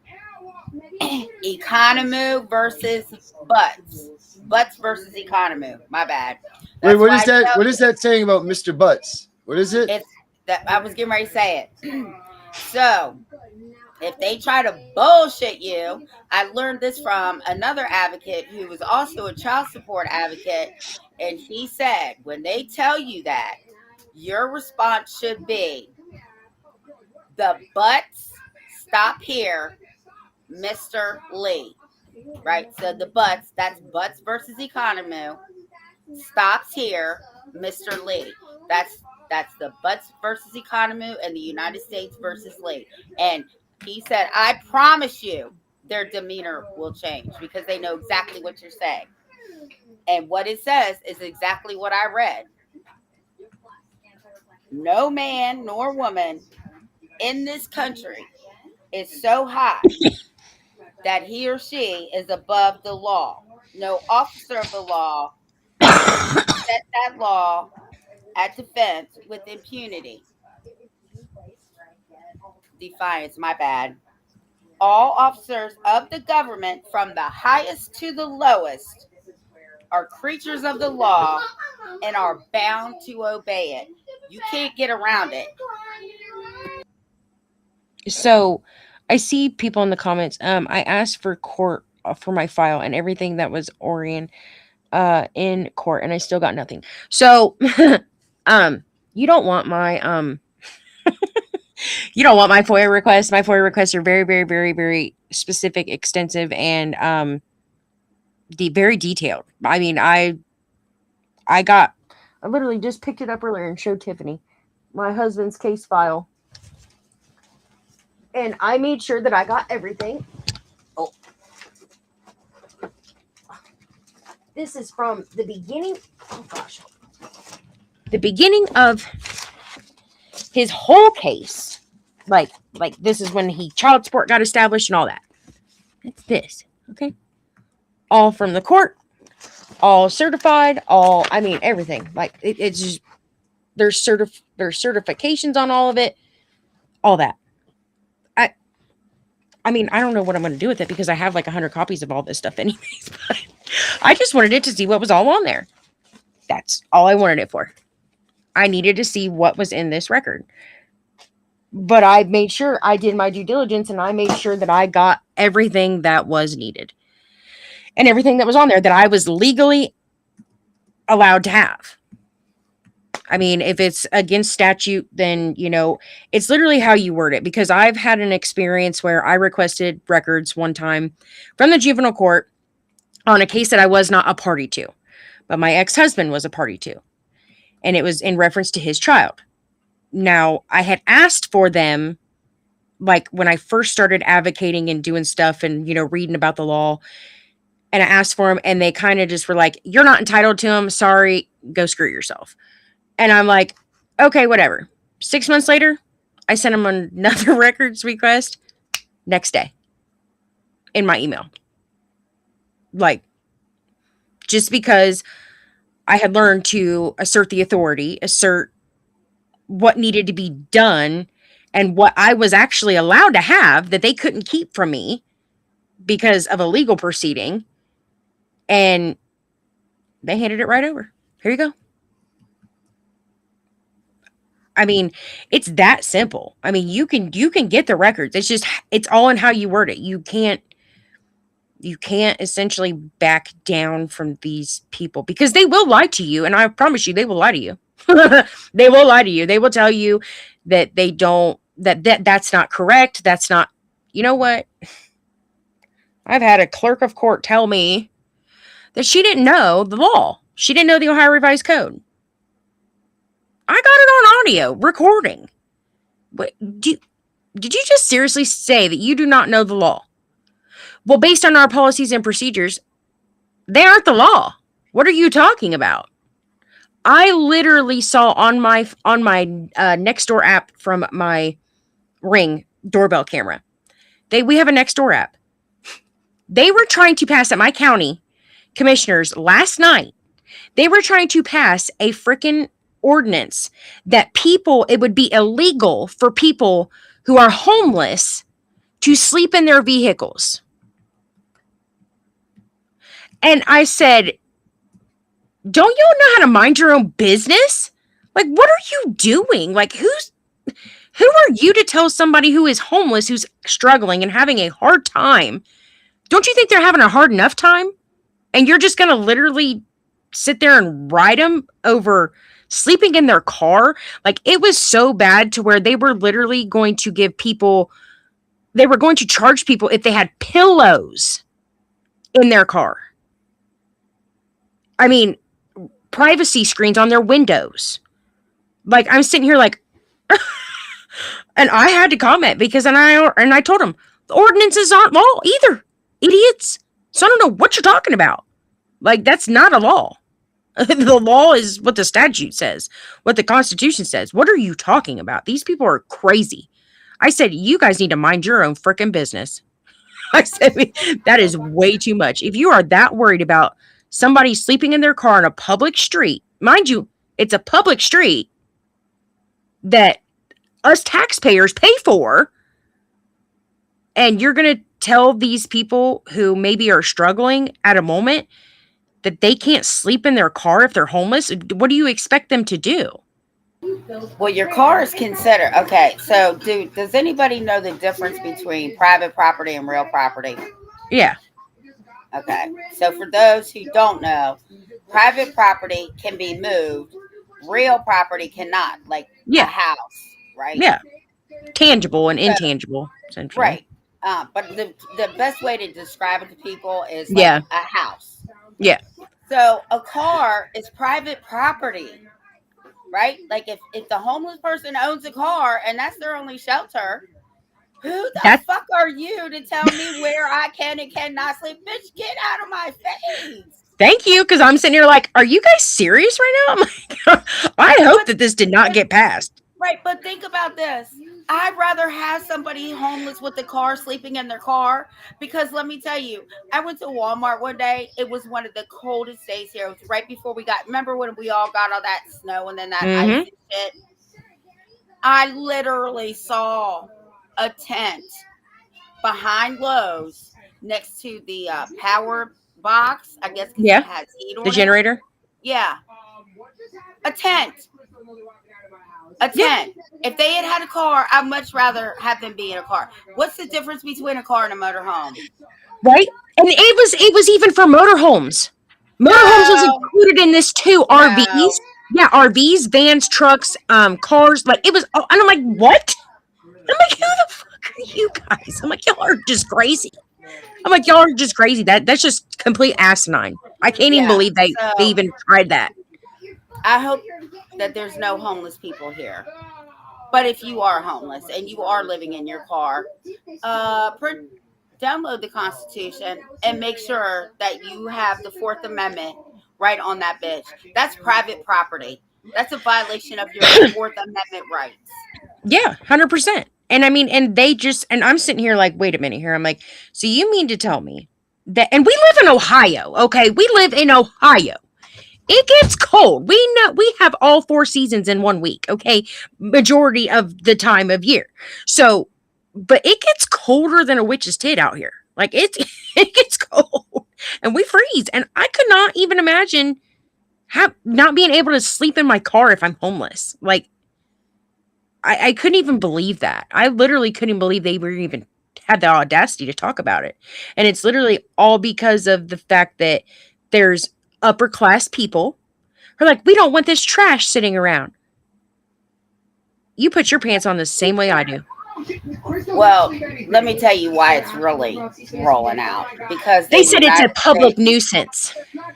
Economy versus Butts. Butts versus Economy. My bad. Wait, what is that? What is that saying about Mr. Butts? What is it? It's that I was getting ready to say it. So, if they try to bullshit you, I learned this from another advocate who was also a child support advocate, and he said, when they tell you that, your response should be, the butts stop here, Mr. Lee. Right? So the butts, that's Butts versus Economy, stops here, Mr. Lee. That's the Butts versus Economy and the United States versus Lee. And he said, I promise you their demeanor will change because they know exactly what you're saying. And what it says is exactly what I read. No man nor woman in this country is so high that he or she is above the law. No officer of the law set that law at defense with impunity. Defiance, my bad. All officers of the government, from the highest to the lowest, are creatures of the law and are bound to obey it. You can't get around it. So I see people in the comments. I asked for court for my file and everything that was Orion. in court, and I still got nothing. So, you don't want my you don't want my FOIA requests. My FOIA requests are very, very, very, very specific, extensive, and very detailed. I mean, I literally just picked it up earlier and showed Tiffany my husband's case file, and I made sure that I got everything. Oh, this is from the beginning. Oh gosh, the beginning of his whole case. Like this is when child support got established and all that. It's this, okay? All from the court, all certified, I mean, everything. Like, it's just, there's certifications on all of it, all that. I mean, I don't know what I'm going to do with it because I have like 100 copies of all this stuff anyways. But I just wanted it to see what was all on there. That's all I wanted it for. I needed to see what was in this record. But I made sure I did my due diligence, and I made sure that I got everything that was needed. And everything that was on there that I was legally allowed to have. I mean, if it's against statute, then, it's literally how you word it. Because I've had an experience where I requested records one time from the juvenile court on a case that I was not a party to. But my ex-husband was a party to. And it was in reference to his child. Now, I had asked for them, like, when I first started advocating and doing stuff and, reading about the law. And I asked for them, and they kind of just were like, you're not entitled to them. Sorry, go screw yourself. And I'm like, okay, whatever. 6 months later, I sent them another records request next day in my email. Like, just because I had learned to assert the authority, assert what needed to be done, and what I was actually allowed to have that they couldn't keep from me because of a legal proceeding. And they handed it right over. Here you go. I mean, it's that simple. I mean, you can get the records. It's all in how you word it. You can't essentially back down from these people because they will lie to you. And I promise you, they will lie to you. They will lie to you. They will tell you that they don't, that's not correct. That's not, you know what? I've had a clerk of court tell me that she didn't know the law. She didn't know the Ohio Revised Code. I got it on audio recording. Did you just seriously say that you do not know the law? Well, based on our policies and procedures, they aren't the law. What are you talking about? I literally saw on my Nextdoor app from my Ring doorbell camera. We have a Nextdoor app. They were trying to pass at my county commissioners last night. They were trying to pass a freaking ordinance that it would be illegal for people who are homeless to sleep in their vehicles. And I said, don't you know how to mind your own business? Like, what are you doing? Like, who are you to tell somebody who is homeless, who's struggling and having a hard time? Don't you think they're having a hard enough time? And you're just going to literally sit there and ride them over sleeping in their car? Like, it was so bad to where they were literally going to they were going to charge people if they had pillows in their car. I mean, privacy screens on their windows. Like, I'm sitting here like, and I had to comment because, and I told them, the ordinances aren't law either, idiots. So I don't know what you're talking about. Like, that's not a law. The law is what the statute says, what the Constitution says. What are you talking about? These people are crazy. I said, you guys need to mind your own freaking business. I said, that is way too much. If you are that worried about somebody sleeping in their car on a public street, mind you, it's a public street that us taxpayers pay for, and you're going to tell these people who maybe are struggling at a moment that they can't sleep in their car if they're homeless? What do you expect them to do? Well, your car is considered, okay, so does anybody know the difference between private property and real property? Yeah. Okay. So for those who don't know, private property can be moved. Real property cannot, like a Yeah. house, right? Yeah. Tangible and So, intangible, essentially. right. But the best way to describe it to people is like Yeah. a house. Yeah. So a car is private property, right? Like if the homeless person owns a car and that's their only shelter, who the That's fuck are you to tell me where I can and cannot sleep? Bitch, get out of my face. thank you, because I'm sitting here like, are you guys serious right now? I'm like, I hope that this did not get passed. Right, but think about this. I'd rather have somebody homeless with the car sleeping in their car because let me tell you, I went to Walmart one day. It was one of the coldest days here. It was right before remember when we all got all that snow and then that ice Mm-hmm. and shit? I literally saw a tent behind Lowe's next to the power box, I guess because Yeah. it has heat on The it. generator. Yeah. A tent. A tent. If they had a car, I'd much rather have them be in a car. What's the difference between a car and a motorhome? Right? And it was even for motorhomes. Motorhomes was No, included in this too. no. RVs. Yeah, RVs, vans, trucks, cars. Like it was, and I'm like, what? I'm like, who the fuck are you guys? I'm like, y'all are just crazy. I'm like, y'all are just crazy. That's just complete asinine. I can't even Yeah. believe they So even tried that. I hope that there's no homeless people here. But if you are homeless and you are living in your car, download the Constitution and make sure that you have the Fourth Amendment right on that bitch. That's private property. That's a violation of your Fourth Amendment rights. Yeah, 100%. And I mean, and I'm sitting here like, wait a minute here. I'm like, so you mean to tell me that, and we live in Ohio, okay? We live in Ohio. It gets cold. We know we have all 4 seasons in 1 week, okay? Majority of the time of year. So, but it gets colder than a witch's tit out here. Like it gets cold and we freeze. And I could not even imagine not being able to sleep in my car if I'm homeless. Like I couldn't even believe that. I literally couldn't believe they were even had the audacity to talk about it. And it's literally all because of the fact that there's upper class people who are like, we don't want this trash sitting around. You put your pants on the same way I do. Well, let me tell you why it's really rolling out. Because They said it's a public nuisance.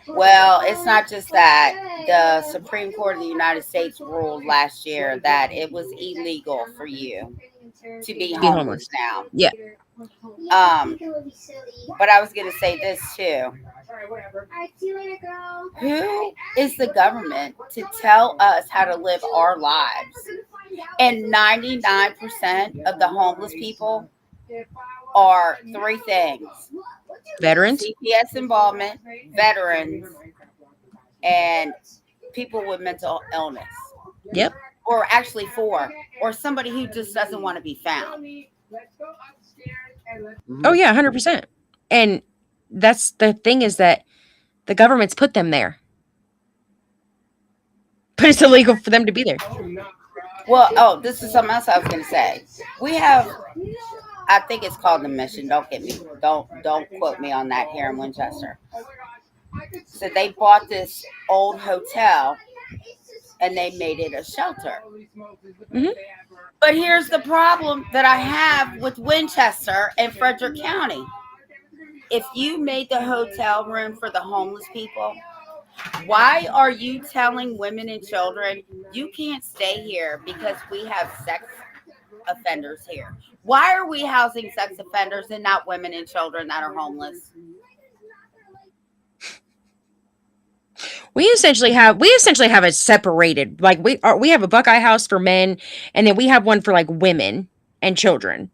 Well, it's not just that. The Supreme Court of the United States ruled last year that it was illegal for you to be homeless now. Yeah. But I was going to say this too. Who is the government to tell us how to live our lives? And 99% of the homeless people are 3 things: Veterans, CPS involvement, veterans, and people with mental illness. Yep. Or actually 4, or somebody who just doesn't want to be found. Oh yeah, 100%. And that's the thing, is that the government's put them there. But it's illegal for them to be there. Well, this is something else I was going to say. We have, I think it's called the Mission. Don't quote me on that here in Winchester. So they bought this old hotel and they made it a shelter. Mm-hmm. But here's the problem that I have with Winchester and Frederick County. If you made the hotel room for the homeless people, why are you telling women and children you can't stay here because we have sex offenders here? Why are we housing sex offenders and not women and children that are homeless? We essentially have it separated. Like we have a Buckeye house for men, and then we have one for like women and children.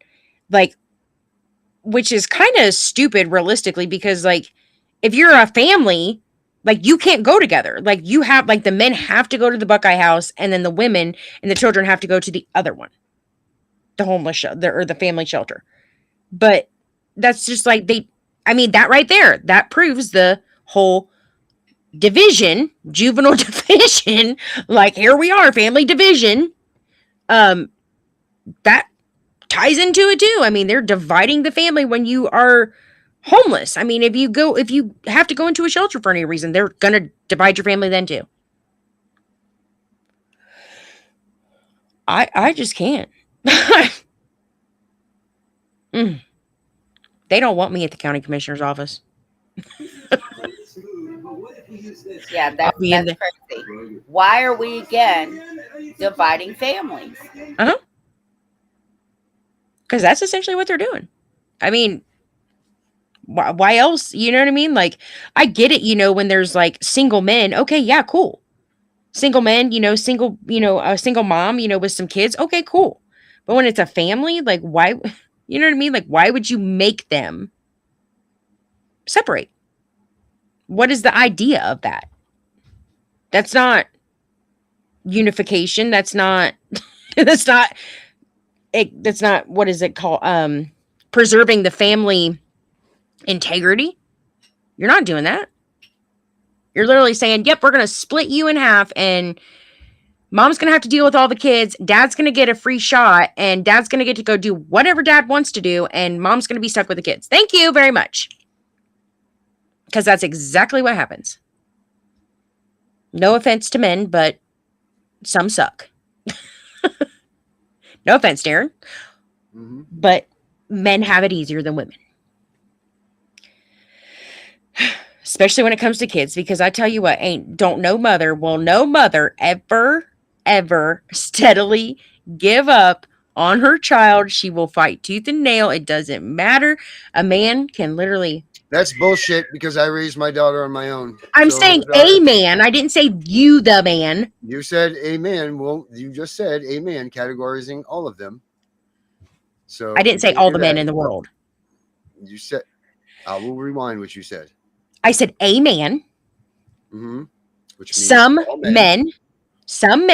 Like, which is kind of stupid realistically, because like if you're a family, like you can't go together. Like you have, like the men have to go to the Buckeye house, and then the women and the children have to go to the other one, the homeless shelter or the family shelter. But that's just like that right there, that proves the whole division, juvenile division. Like here we are, family division. That ties into it too. I mean, they're dividing the family when you are homeless. I mean, if you have to go into a shelter for any reason, they're going to divide your family then too. I just can't. Mm. They don't want me at the county commissioner's office. Yeah, I'll that's be in that's there. crazy. Why are we again dividing families? Uh-huh. Because that's essentially what they're doing. I mean, why else? You know what I mean? Like, I get it, when there's like single men. Okay, yeah, cool. Single men, a single mom, with some kids. Okay, cool. But when it's a family, like, why? You know what I mean? Like, why would you make them separate? What is the idea of that? That's not unification. That's not, that's not, that's not, what is it called? Preserving the family integrity. You're not doing that. You're literally saying, yep, we're going to split you in half, and mom's going to have to deal with all the kids. Dad's going to get a free shot, and dad's going to get to go do whatever dad wants to do, and mom's going to be stuck with the kids. Thank you very much. Because that's exactly what happens. No offense to men, but some suck. No offense, Darren. Mm-hmm. But men have it easier than women. Especially when it comes to kids, because I tell you what, no mother ever steadily give up on her child. She will fight tooth and nail. It doesn't matter. A man can literally. That's bullshit, because I raised my daughter on my own. I'm saying a man. I didn't say you, the man. You said a man. Well, you just said a man, categorizing all of them. So I didn't say all the men in the world. You said, I will rewind what you said. I said a man. Mm-hmm. Which means some men. Some.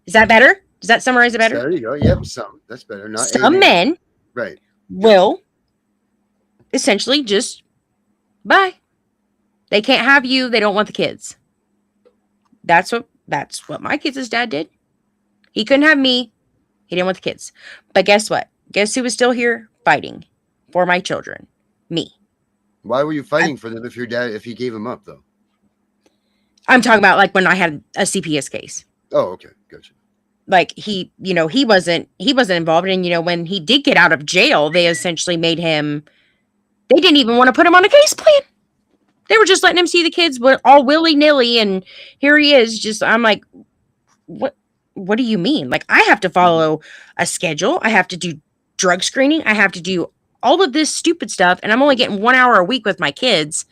Is that better? Does that summarize it better? There you go. Yep, some. That's better. Not some men. Right. Will essentially just bye. They can't have you. They don't want the kids. That's what my kids' dad did. He couldn't have me. He didn't want the kids. But guess what? Guess who was still here fighting for my children? Me. Why were you fighting for them if he gave them up, though? I'm talking about like when I had a CPS case. Oh, okay. Gotcha. Like he wasn't involved. And, when he did get out of jail, they essentially made him, they didn't even want to put him on a case plan. They were just letting him see the kids all willy-nilly. And here he is. I'm like, what do you mean? Like, I have to follow a schedule. I have to do drug screening. I have to do all of this stupid stuff. And I'm only getting 1 hour a week with my kids.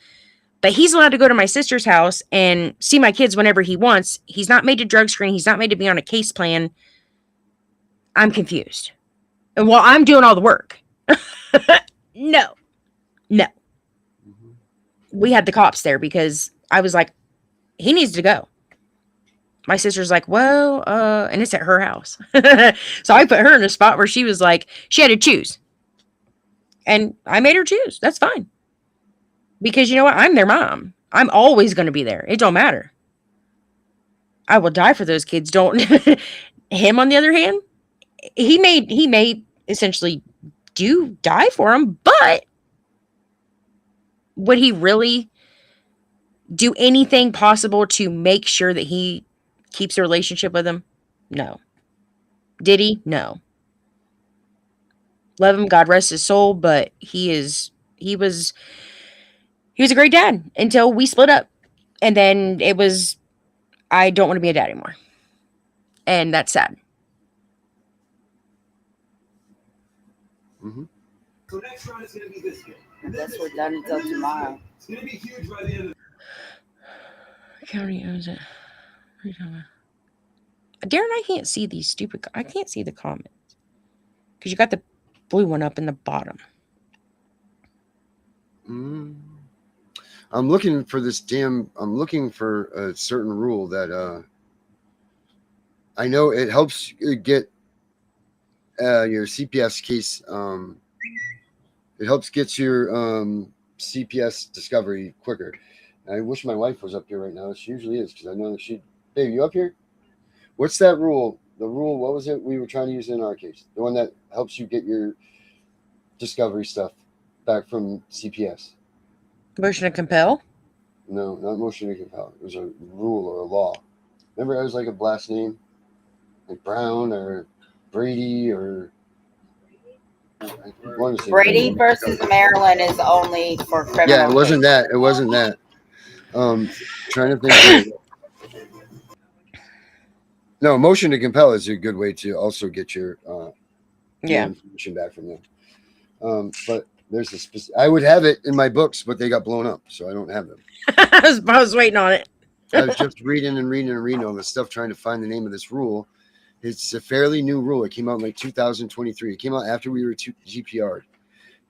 But he's allowed to go to my sister's house and see my kids whenever he wants. He's not made to drug screen. He's not made to be on a case plan. I'm confused. And while I'm doing all the work. No. Mm-hmm. We had the cops there because I was like, he needs to go. My sister's like, well, and it's at her house. So I put her in a spot where she was like, she had to choose. And I made her choose. That's fine. Because you know what? I'm their mom. I'm always going to be there. It don't matter. I will die for those kids. Don't. Him, on the other hand, he may essentially die for them, but would he really do anything possible to make sure that he keeps a relationship with them? No. Did he? No. Love him, God rest his soul, but he was a great dad until we split up. And then it was, I don't want to be a dad anymore. And that's sad. Mm-hmm. So next round is going to be this game. I guess we're done until tomorrow. It's going to be huge by the end of the county owns it. Darren, I can't see these I can't see the comments. Because you got the blue one up in the bottom. I'm looking for I'm looking for a certain rule that I know it helps get your CPS case. It helps get your CPS discovery quicker. I wish my wife was up here right now. She usually is, because I know that babe, you up here? What's that rule? The rule, what was it we were trying to use in our case? The one that helps you get your discovery stuff. back from CPS. Motion to compel? No, not motion to compel. It was a rule or a law. Remember, I was like a last name, like Brown or Brady or. Brady versus Maryland is only for criminal. Yeah, it wasn't that. It wasn't that. Trying to think. No, motion to compel is a good way to also get your information back from them. But there's a specific. I would have it in my books, but they got blown up, so I don't have them. I was waiting on it. I was just reading all this stuff, trying to find the name of this rule. It's a fairly new rule. It came out in like 2023. It came out after we were GPR'd,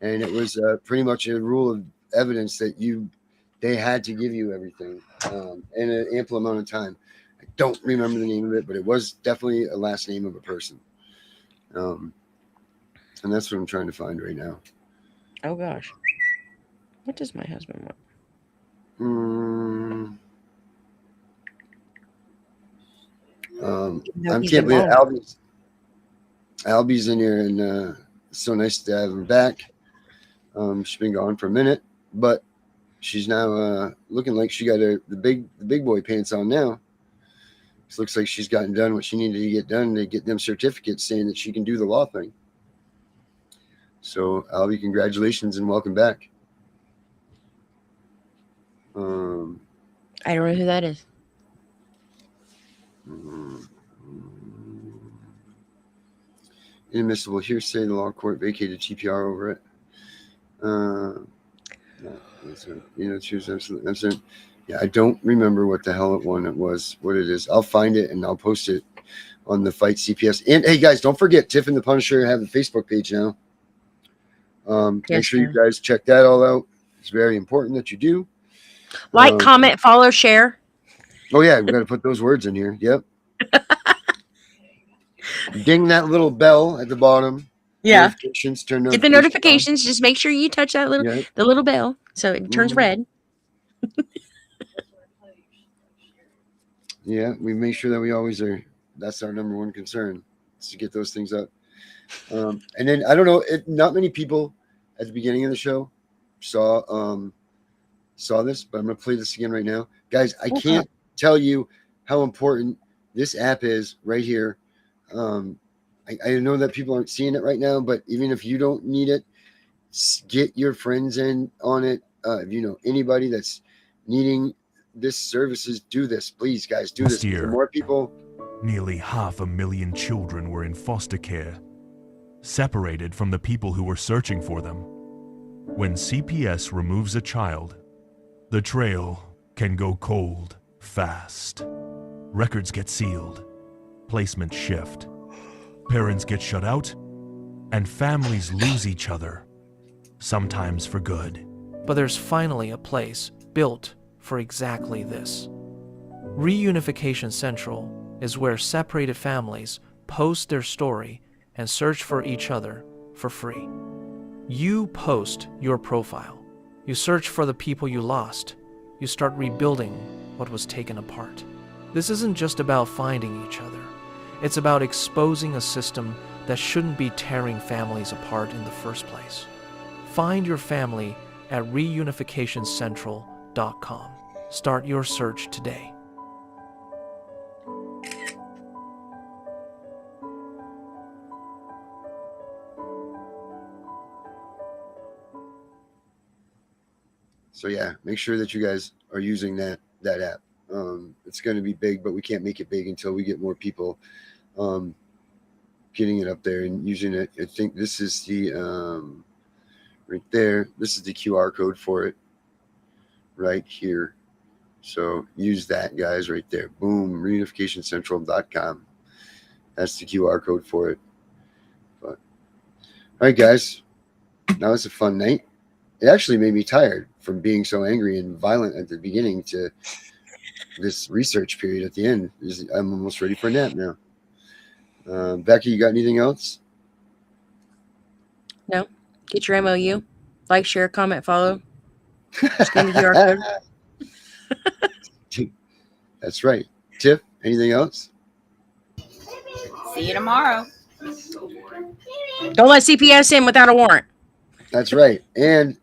and it was pretty much a rule of evidence that they had to give you everything in an ample amount of time. I don't remember the name of it, but it was definitely a last name of a person. And that's what I'm trying to find right now. Oh gosh, what does my husband want? I can't believe Albie's in here, and it's so nice to have her back. She's been gone for a minute, but she's now looking like she got the big boy pants on now. It looks like she's gotten done what she needed to get done to get them certificates saying that she can do the law thing. So, Albie, congratulations and welcome back. I don't know who that is. Inadmissible hearsay. The law court vacated GPR over it. Yeah, I don't remember what the hell it was, what it is. I'll find it and I'll post it on the Fight CPS. And hey, guys, don't forget, Tiff and the Punisher have a Facebook page now. Make sure you guys check that all out. It's very important that you do. Like, comment, follow, share. Oh, yeah, we got to put those words in here. Yep. Ding that little bell at the bottom. Yeah. Get the notifications. Just make sure you touch that the little bell so it turns red. Yeah, we make sure that we always are. That's our number one concern, is to get those things up. And then I don't know, not many people at the beginning of the show saw this, but I'm gonna play this again right now, guys. I can't tell you how important this app is right here. I know that people aren't seeing it right now, but even if you don't need it, get your friends in on it. If you know anybody that's needing this services, do this, please, guys. Do this. The more people. Nearly 500,000 children were in foster care, separated from the people who were searching for them. When CPS removes a child, the trail can go cold fast. Records get sealed, placements shift, parents get shut out, and families lose each other, sometimes for good. But there's finally a place built for exactly this. Reunification Central is where separated families post their story and search for each other for free. You post your profile. You search for the people you lost. You start rebuilding what was taken apart. This isn't just about finding each other. It's about exposing a system that shouldn't be tearing families apart in the first place. Find your family at reunificationcentral.com. Start your search today. So yeah, make sure that you guys are using that app. It's going to be big, but we can't make it big until we get more people getting it up there and using it. I think this is the right there. This is the QR code for it right here. So use that, guys, right there. Boom, reunificationcentral.com. That's the QR code for it. But all right, guys, now it's a fun night. It actually made me tired from being so angry and violent at the beginning to this research period at the end. I'm almost ready for a nap now. Becky, you got anything else? No. Get your MOU. Like, share, comment, follow. Scan the QR code. That's right. Tiff, anything else? See you tomorrow. Don't let CPS in without a warrant. That's right. And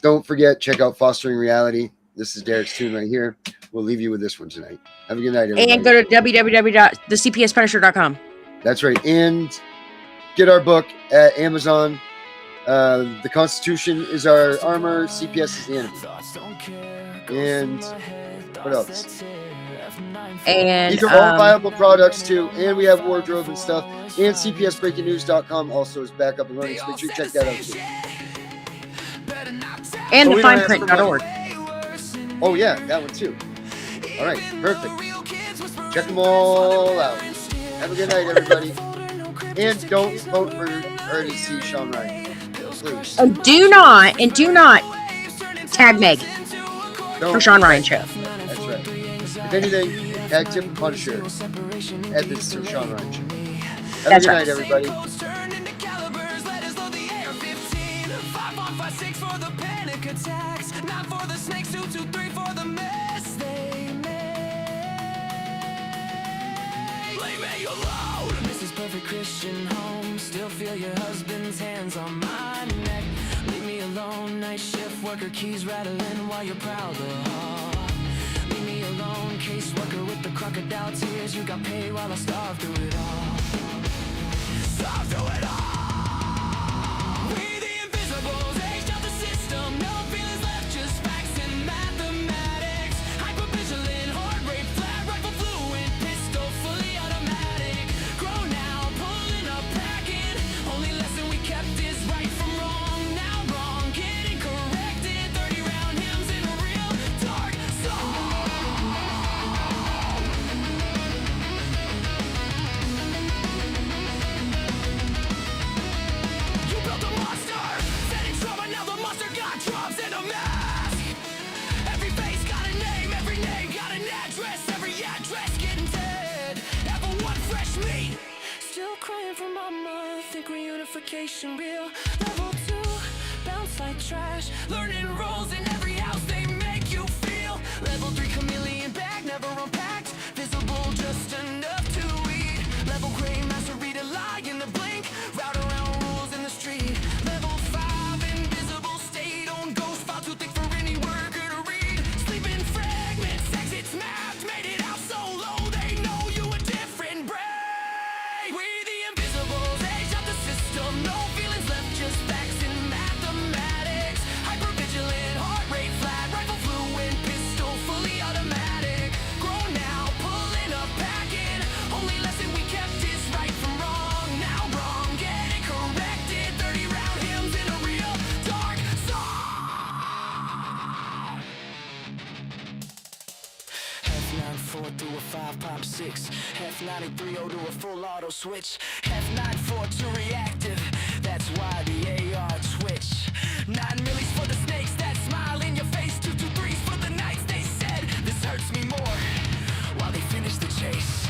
don't forget, check out Fostering Reality. This is Derek's tune right here. We'll leave you with this one tonight. Have a good night, everybody. And go to www.thecpspunisher.com. That's right. And get our book at Amazon. The Constitution is our armor. CPS is the enemy. And what else? And these are all viable products too. And we have wardrobe and stuff. And CPSBreakingNews.com also is back up and running. So make sure you check that out too. And thefineprint.org. Oh yeah, that one too. All right, perfect. Check them all out. Have a good night, everybody. And don't vote for or to see Sean Ryan, please. And do not tag Meg for Sean Ryan show. That's right. If anything, tag Tiff Punisher at this Sean Ryan show. Have a good night, everybody. Christian home, still feel your husband's hands on my neck. Leave me alone, night shift worker, keys rattling while you're proud of heart. Leave me alone, caseworker with the crocodile tears. You got paid while I starved through it all. Starved through it all. We the invisibles, aged out the system. No feelings left, just facts and mathematics. Hypervigilant, heart rate, flat rifle fluent, pistol fully automatic. Grown now, pulling up, packing. Only lesson we kept is right from wrong. Now wrong, getting corrected. 30 round hymns in a real dark song. You built a monster, setting trauma. Now the monster got drums and a mask. Every face got a name, every name got an address. Every address getting dead. Ever one fresh meat. Still crying for mama, think reunification real. Level 2, bounce like trash. Learning roles in every house they make you feel. Level 3, chameleon bag, never unpacked. Visible just enough to eat. Level gray, master read a lie in the blink. Route around rules in the street. Level 5, invisible state. On ghost file too thick for any worker to read. Sleeping fragments, exits mapped. Made it out so low, they know you a different breed. We the invisibles, age out the system. No feelings left, just facts and mathematics. Hypervigilant, heart rate flat, rifle fluent, pistol fully automatic. Grown now, pulling up, packing. Only lesson we kept is right from wrong. Now wrong, getting corrected. 30 round hymns in a real dark song. F94 through a 5 pop 6. F93 to a full auto switch. F94 to reactive. That's why the AR twitch. 9 millis for the snakes that smile in your face. 223s for the nights they said this hurts me more. While they finish the chase.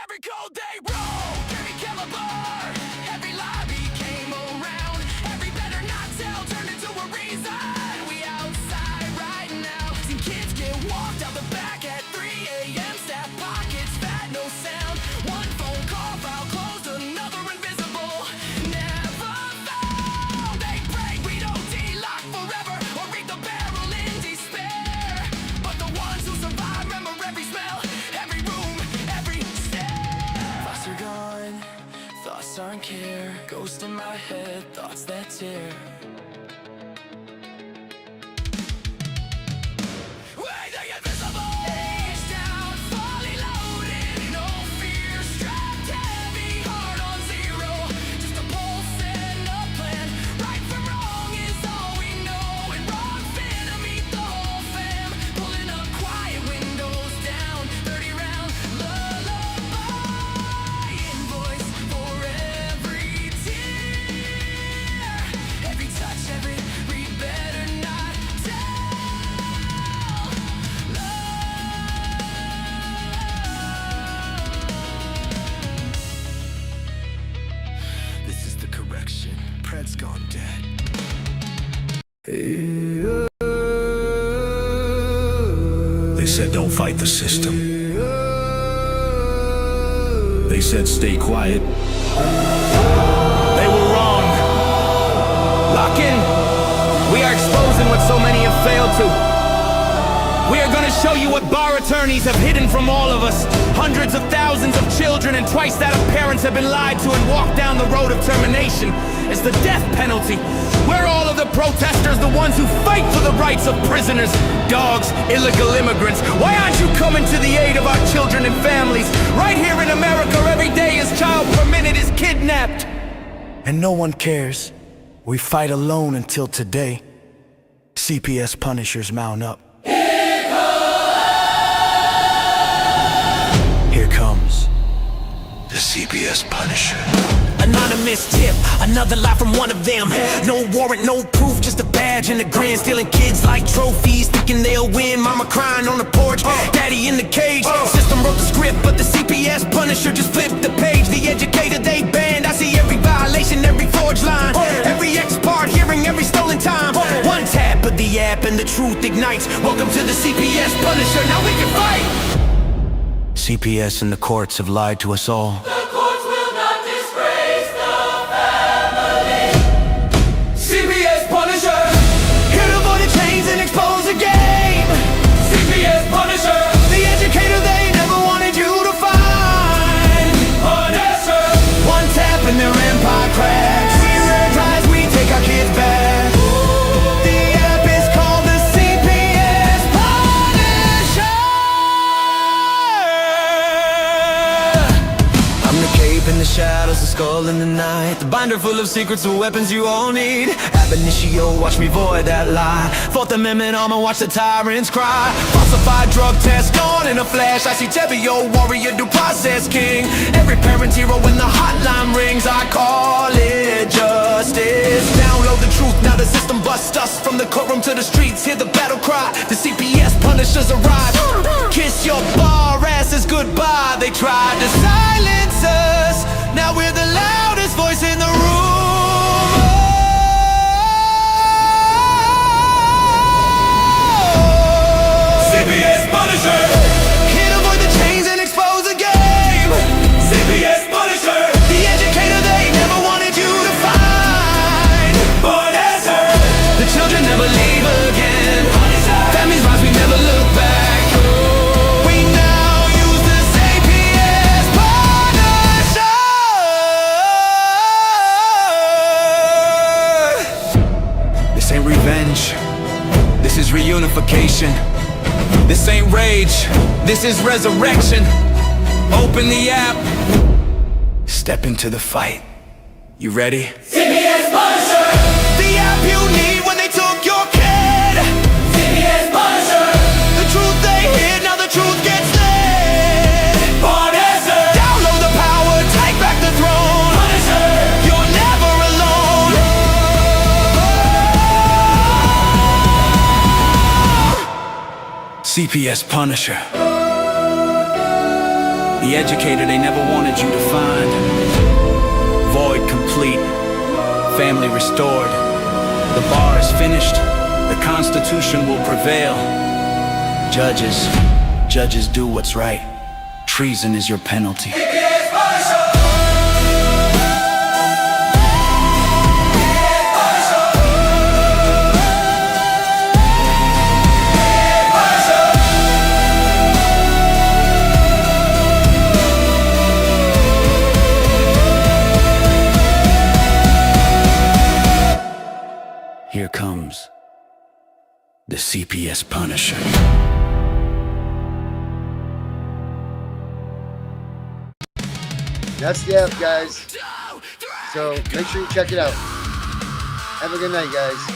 Every code they wrote, every caliber, every lie became around. Every better not tell turned into a reason. We outside right now. Seen kids get walked out the back at 3 a.m. Staff pockets, fat, no sound. One phone call, file closed, another invisible. Never found. They pray we don't D-lock forever or read the barrel in despair. But the ones who survive remember every smell, every room, every stare. Thoughts are gone, thoughts aren't care. Ghost in my head, thoughts that tear. Way the invisible. Age down, fully loaded. No fear, strapped heavy, heart on zero. Just a pulse and a plan. Right from wrong is all we know. And wrong fin to meet the whole fam. Pulling up quiet, windows down. 30 round lullaby. Invoice for every tear. Every touch, every read, better not tell. This is the correction. Pred's gone dead. They said don't fight the system. They said stay quiet. They were wrong. but so many have failed to. We are gonna show you what bar attorneys have hidden from all of us. Hundreds of thousands of children and twice that of parents have been lied to and walked down the road of termination. It's the death penalty. We're all of the protesters, the ones who fight for the rights of prisoners, dogs, illegal immigrants. Why aren't you coming to the aid of our children and families? Right here in America, every day a child per minute is kidnapped. And no one cares. We fight alone until today. CPS Punishers mount up. Here comes the CPS Punisher. Anonymous tip, another lie from one of them. No warrant, no proof, just a badge and a grin. Stealing kids like trophies, thinking they'll win. Mama crying on the porch, daddy in the cage. System wrote the script, but the CPS Punisher just flipped the page. The educator they banned, I see every violation, every forged line, every ex-part hearing, every stolen time. One tap of the app and the truth ignites. Welcome to the CPS Punisher, now we can fight. CPS and the courts have lied to us all. The courts will not disgrace the family. CPS Punisher. Here to avoid the chains and expose the game. CPS Punisher. The educator they never wanted you to find. Punisher. One tap and their empire cracks. We realize we take our kids back. The app is called the CPS Punisher. I'm the cape in the shadows, the skull in the night, the binder full of secrets and weapons you all need. Ab initio, watch me void that lie. Fourth Amendment armor, watch the tyrants cry. Falsified drug test gone in a flash. I see Tevio, warrior, due process king. Every parent hero when the hotline rings. I call it justice. Download the truth, now the system busts us. From the courtroom to the streets, hear the battle cry. The CPS Punishers arrive. Kiss your bar asses goodbye. They tried to silence us, now we're the loudest voice in the room. CPS Punisher. Here to avoid the chains and expose the game. CPS Punisher. The educator they never wanted you to find. Punisher. The children never leave again. Families rise, we never look back. We now use the CPS Punisher. This ain't revenge, this is reunification. This ain't rage, this is resurrection. Open the app. Step into the fight. You ready? CPS Punisher. The app you need when they took your kid. CPS Punisher. The truth they hid, now the truth gets lit. Punisher. Download the power, take back the throne. Punisher. You're never alone. CPS Punisher. The educator they never wanted you to find. Void complete. Family restored. The bar is finished. The Constitution will prevail. Judges do what's right. Treason is your penalty. CPS Punisher. Here comes the CPS Punisher. That's the app, guys. So make sure you check it out. Have a good night, guys.